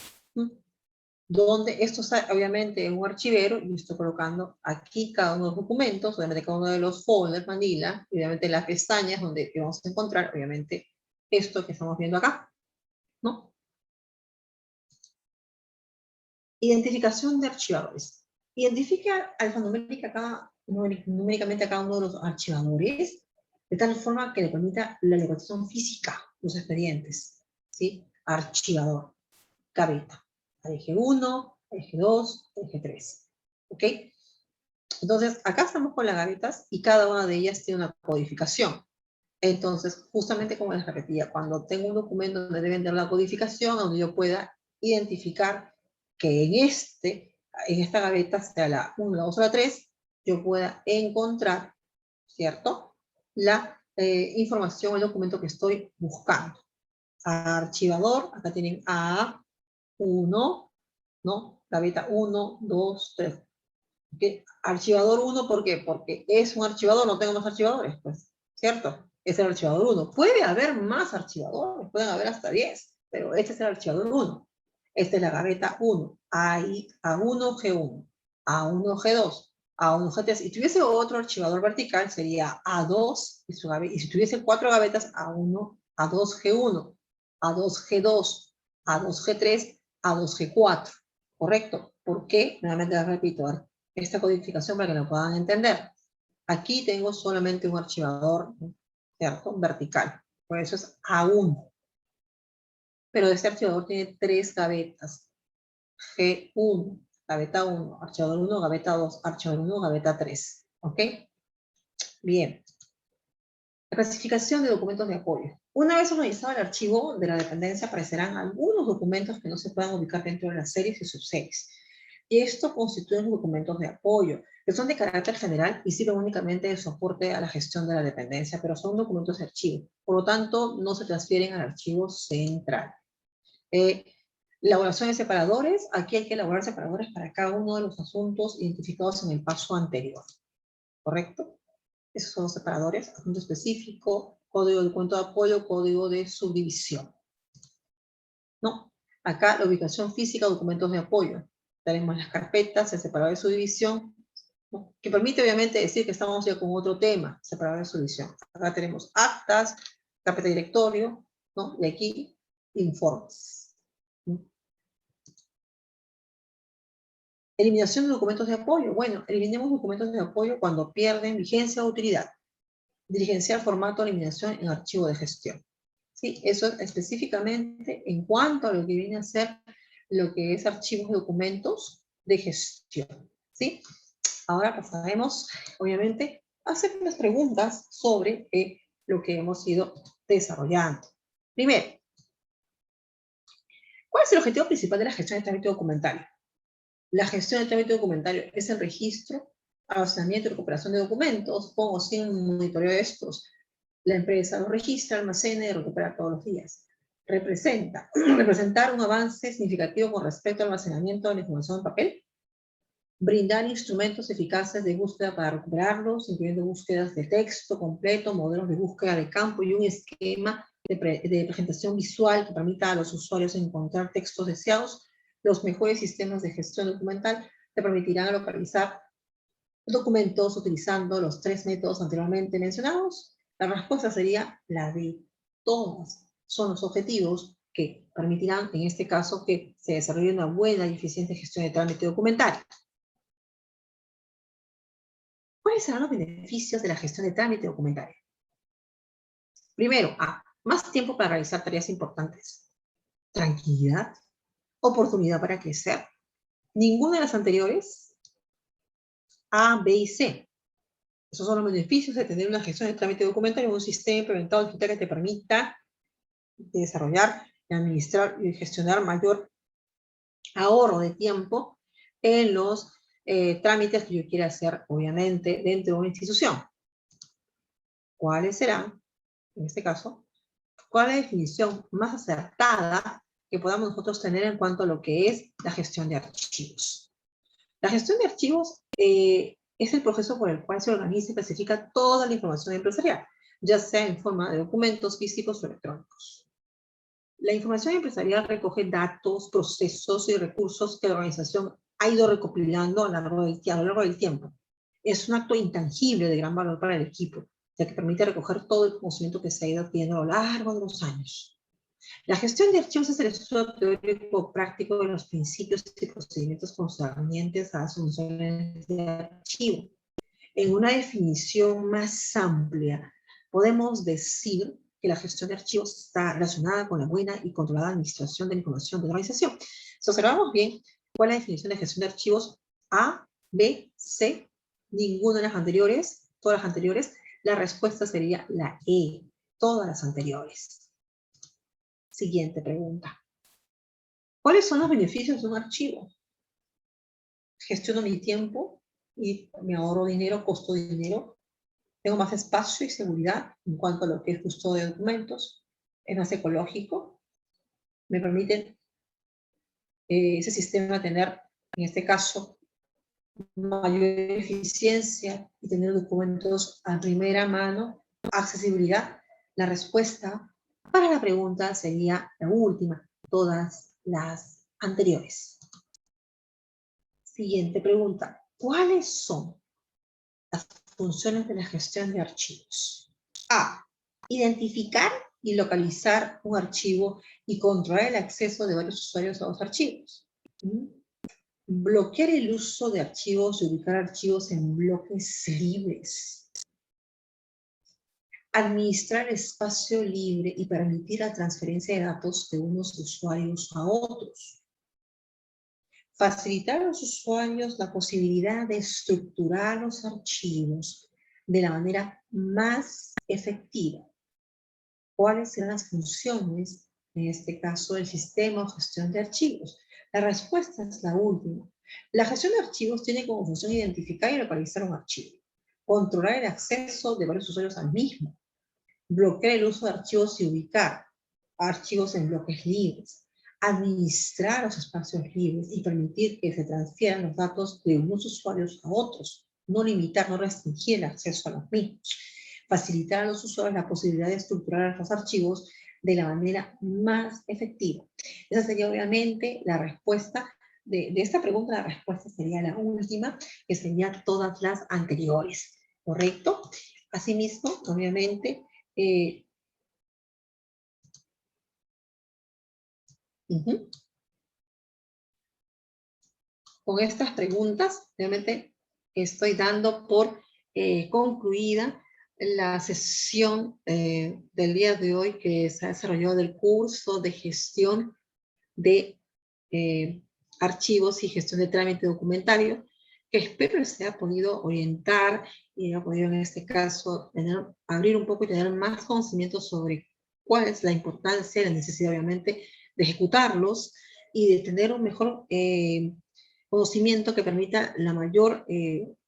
Donde esto está obviamente en un archivero, y estoy colocando aquí cada uno de los documentos, obviamente cada uno de los folders, Manila, y obviamente las pestañas donde vamos a encontrar, obviamente, esto que estamos viendo acá, ¿no? Identificación de archivadores. Identifica numéricamente a cada uno de los archivadores, de tal forma que le permita la localización física de los expedientes, ¿sí? Archivador, gaveta, eje 1, eje 2, eje 3, ¿ok? Entonces, acá estamos con las gavetas y cada una de ellas tiene una codificación. Entonces, justamente como les repetía, cuando tengo un documento donde deben dar la codificación, donde yo pueda identificar que en esta gaveta, sea la 1, la 2 o la 3, yo pueda encontrar, ¿cierto? La información, el documento que estoy buscando. Archivador, acá tienen A1, ¿no? Gaveta 1, 2, 3. ¿Okay? Archivador 1, ¿por qué? Porque es un archivador, no tengo más archivadores, pues, ¿cierto? Es el archivador 1. Puede haber más archivadores, pueden haber hasta 10, pero este es el archivador 1. Esta es la gaveta 1. Ahí, A1, G1, A1, G2, A1, G3. Y si tuviese otro archivador vertical, sería A2, y si tuviese 4 gavetas, A1, A2, G1, A2, G2, A2, G3, A2, G4. ¿Correcto? ¿Por qué? Nuevamente les repito, esta codificación para que lo puedan entender. Aquí tengo solamente un archivador, ¿cierto? Vertical. Por eso es A1. Pero este archivador tiene 3 gavetas. G1, gaveta 1, archivador 1, gaveta 2, archivador 1, gaveta 3. ¿Ok? Bien. La clasificación de documentos de apoyo. Una vez organizado el archivo de la dependencia, aparecerán algunos documentos que no se puedan ubicar dentro de las series y subseries. Y esto constituye los documentos de apoyo, que son de carácter general y sirven únicamente de soporte a la gestión de la dependencia, pero son documentos de archivo. Por lo tanto, no se transfieren al archivo central. Elaboración de separadores. Aquí hay que elaborar separadores para cada uno de los asuntos identificados en el paso anterior. ¿Correcto? Esos son los separadores, asunto específico, código de documento de apoyo, código de subdivisión. ¿No? Acá la ubicación física, documentos de apoyo. Tenemos las carpetas, el separador de subdivisión, ¿no? Que permite obviamente decir que estamos ya con otro tema, separador de subdivisión. Acá tenemos actas, carpeta de directorio, ¿no? Y aquí informes. ¿No? Eliminación de documentos de apoyo. Bueno, eliminemos documentos de apoyo cuando pierden vigencia o utilidad. Diligenciar formato de eliminación en archivo de gestión. Sí, eso es específicamente en cuanto a lo que viene a ser lo que es archivos de documentos de gestión. ¿Sí? Ahora pasaremos, obviamente, a hacer unas preguntas sobre lo que hemos ido desarrollando. Primero, ¿cuál es el objetivo principal de la gestión del trámite documentario? La gestión del trámite documentario es el registro, almacenamiento y recuperación de documentos, con o sin monitoreo de estos. La empresa los registra, almacena y recupera todos los días. Representar un avance significativo con respecto al almacenamiento de la información en papel. Brindar instrumentos eficaces de búsqueda para recuperarlos, incluyendo búsquedas de texto completo, modelos de búsqueda de campo y un esquema de presentación visual que permita a los usuarios encontrar textos deseados. Los mejores sistemas de gestión documental te permitirán localizar documentos utilizando los 3 métodos anteriormente mencionados. La respuesta sería la de todas. Son los objetivos que permitirán, en este caso, que se desarrolle una buena y eficiente gestión de trámite documentario. ¿Cuáles serán los beneficios de la gestión de trámite documentario? Primero, A, más tiempo para realizar tareas importantes. Tranquilidad, oportunidad para crecer. Ninguna de las anteriores, A, B y C. Esos son los beneficios de tener una gestión de trámite documentario, un sistema implementado digital que te permita desarrollar, administrar y gestionar mayor ahorro de tiempo en los trámites que yo quiera hacer, obviamente, dentro de una institución. ¿Cuáles serán, en este caso, cuál es la definición más acertada que podamos nosotros tener en cuanto a lo que es la gestión de archivos? La gestión de archivos es el proceso por el cual se organiza y clasifica toda la información empresarial, ya sea en forma de documentos físicos o electrónicos. La información empresarial recoge datos, procesos y recursos que la organización ha ido recopilando a lo largo del tiempo. Es un acto intangible de gran valor para el equipo, ya que permite recoger todo el conocimiento que se ha ido adquiriendo a lo largo de los años. La gestión de archivos es el estudio teórico práctico de los principios y procedimientos concernientes a las funciones de archivo. En una definición más amplia, podemos decir que la gestión de archivos está relacionada con la buena y controlada administración de la información de la organización. Si observamos bien, ¿cuál es la definición de gestión de archivos? A, B, C, ninguna de las anteriores, todas las anteriores. La respuesta sería la E, todas las anteriores. Siguiente pregunta. ¿Cuáles son los beneficios de un archivo? Gestiono mi tiempo y me ahorro dinero, costo de dinero. Tengo más espacio y seguridad en cuanto a lo que es custodia de documentos. Es más ecológico. Me permite ese sistema tener, en este caso, mayor eficiencia y tener documentos a primera mano. Accesibilidad. La respuesta para la pregunta sería la última, todas las anteriores. Siguiente pregunta. ¿Cuáles son las funciones de la gestión de archivos? A. Identificar y localizar un archivo y controlar el acceso de varios usuarios a los archivos. Bloquear el uso de archivos y ubicar archivos en bloques libres. Administrar espacio libre y permitir la transferencia de datos de unos usuarios a otros. Facilitar a los usuarios la posibilidad de estructurar los archivos de la manera más efectiva. ¿Cuáles serán las funciones, en este caso, del sistema o gestión de archivos? La respuesta es la última. La gestión de archivos tiene como función identificar y localizar un archivo, controlar el acceso de varios usuarios al mismo, bloquear el uso de archivos y ubicar archivos en bloques libres, administrar los espacios libres y permitir que se transfieran los datos de unos usuarios a otros, no limitar, no restringir el acceso a los mismos, facilitar a los usuarios la posibilidad de estructurar los archivos de la manera más efectiva. Esa sería obviamente la respuesta de esta pregunta. La respuesta sería la última, que sería todas las anteriores, ¿correcto? Asimismo, obviamente, con estas preguntas, realmente estoy dando por concluida la sesión del día de hoy que se ha desarrollado del curso de gestión de archivos y gestión de trámite documentario, que espero les haya podido orientar y haya podido en este caso abrir un poco y tener más conocimiento sobre cuál es la importancia y la necesidad obviamente de ejecutarlos y de tener un mejor conocimiento que permita la mayor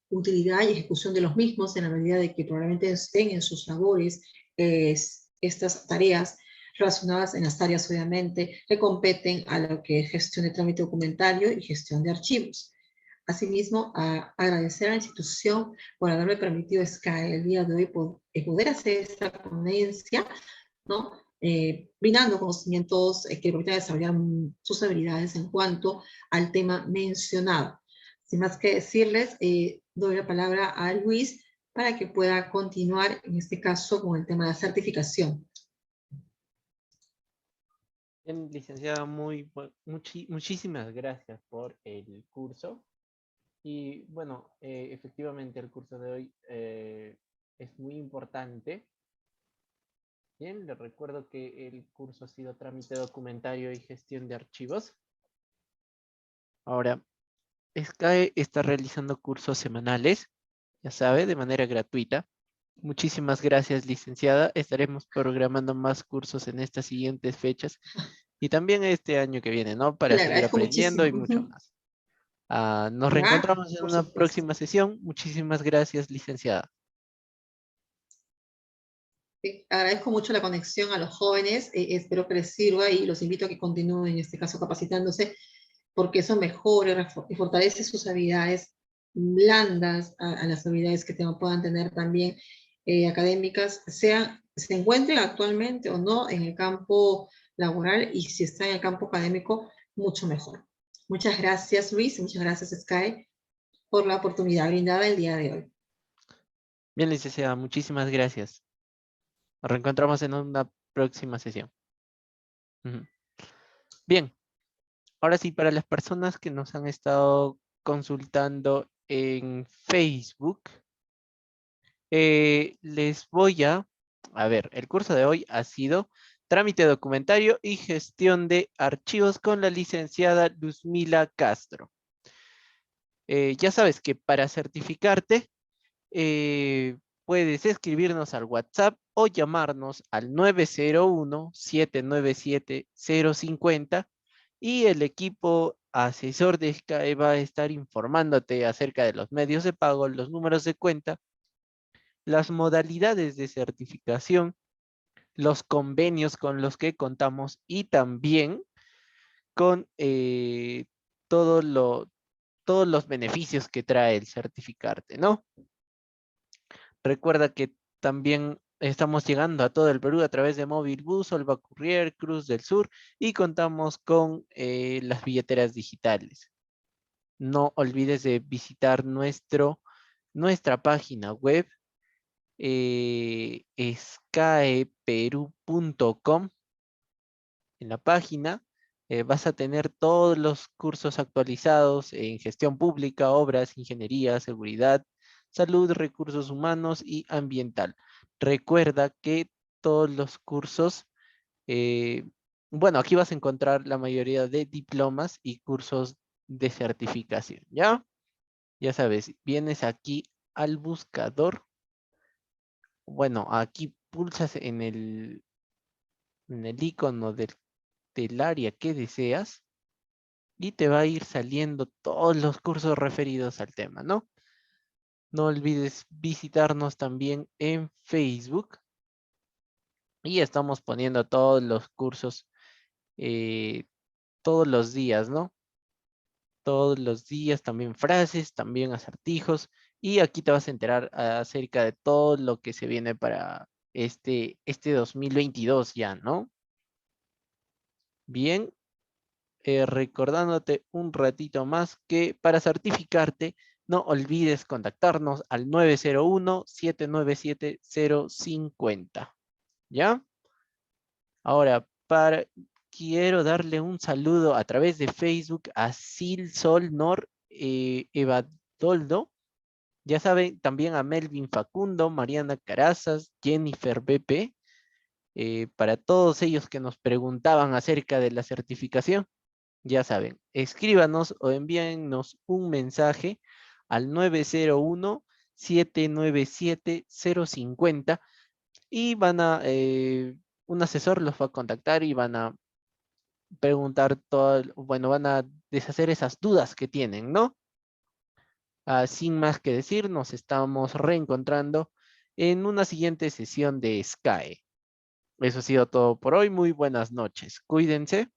utilidad y ejecución de los mismos en la medida de que probablemente estén en sus labores estas tareas relacionadas en las áreas, obviamente, que competen a lo que es gestión de trámite documentario y gestión de archivos. Asimismo, agradecer a la institución por haberme permitido el día de hoy poder hacer esta ponencia, ¿no? Brindando conocimientos que permitan desarrollar sus habilidades en cuanto al tema mencionado. Sin más que decirles, doy la palabra a Luis para que pueda continuar, en este caso, con el tema de la certificación. Bien, licenciada, muchísimas gracias por el curso. Y bueno, efectivamente el curso de hoy es muy importante. Bien, le recuerdo que el curso ha sido trámite documentario y gestión de archivos. Ahora, SCAE está realizando cursos semanales, ya sabe, de manera gratuita. Muchísimas gracias, licenciada. Estaremos programando más cursos en estas siguientes fechas y también este año que viene, ¿no? Para Le seguir agradezco aprendiendo muchísimo. y mucho más. Nos Ya, reencontramos en por una supuesto. próxima sesión. Muchísimas gracias, licenciada. Sí, agradezco mucho la conexión a los jóvenes, espero que les sirva y los invito a que continúen, en este caso, capacitándose, porque eso mejora y fortalece sus habilidades blandas a las habilidades que puedan tener también académicas, se encuentren actualmente o no en el campo laboral y si está en el campo académico, mucho mejor. Muchas gracias, Luis, muchas gracias, Sky, por la oportunidad brindada el día de hoy. Bien, licenciada, muchísimas gracias. Nos reencontramos en una próxima sesión. Ujú. Bien, ahora sí, para las personas que nos han estado consultando en Facebook, les voy a ver, el curso de hoy ha sido trámite documentario y gestión de archivos con la licenciada Luzmila Castro. Ya sabes que para certificarte puedes escribirnos al WhatsApp o llamarnos al 901-797-050 y el equipo asesor de SCAE va a estar informándote acerca de los medios de pago, los números de cuenta, las modalidades de certificación, los convenios con los que contamos y también con todo todos los beneficios que trae el certificarte, ¿no? Recuerda que también estamos llegando a todo el Perú a través de Móvil Bus, Olva Courier, Cruz del Sur y contamos con las billeteras digitales. No olvides de visitar nuestra página web scaeperu.com. En la página vas a tener todos los cursos actualizados en gestión pública, obras, ingeniería, seguridad, salud, recursos humanos y ambiental. Recuerda que todos los cursos, eh, bueno, aquí vas a encontrar la mayoría de diplomas y cursos de certificación, ¿ya? Ya sabes, vienes aquí al buscador. Bueno, aquí pulsas en el icono del área que deseas y te va a ir saliendo todos los cursos referidos al tema, ¿no? No olvides visitarnos también en Facebook y estamos poniendo todos los cursos eh, todos los días, ¿no? Todos los días, también frases, también acertijos y aquí te vas a enterar acerca de todo lo que se viene para este 2022 ya, ¿no? Bien, recordándote un ratito más que para certificarte no olvides contactarnos al 901-797-050. ¿Ya? Ahora, quiero darle un saludo a través de Facebook a Sil Sol Nor Evadoldo. Ya saben, también a Melvin Facundo, Mariana Carazas, Jennifer BP. Para todos ellos que nos preguntaban acerca de la certificación. Ya saben, escríbanos o envíennos un mensaje al 901-797-050 y un asesor los va a contactar y van a preguntar todo, bueno, van a deshacer esas dudas que tienen, ¿no? Sin más que decir, nos estamos reencontrando en una siguiente sesión de SCAE. Eso ha sido todo por hoy. Muy buenas noches. Cuídense.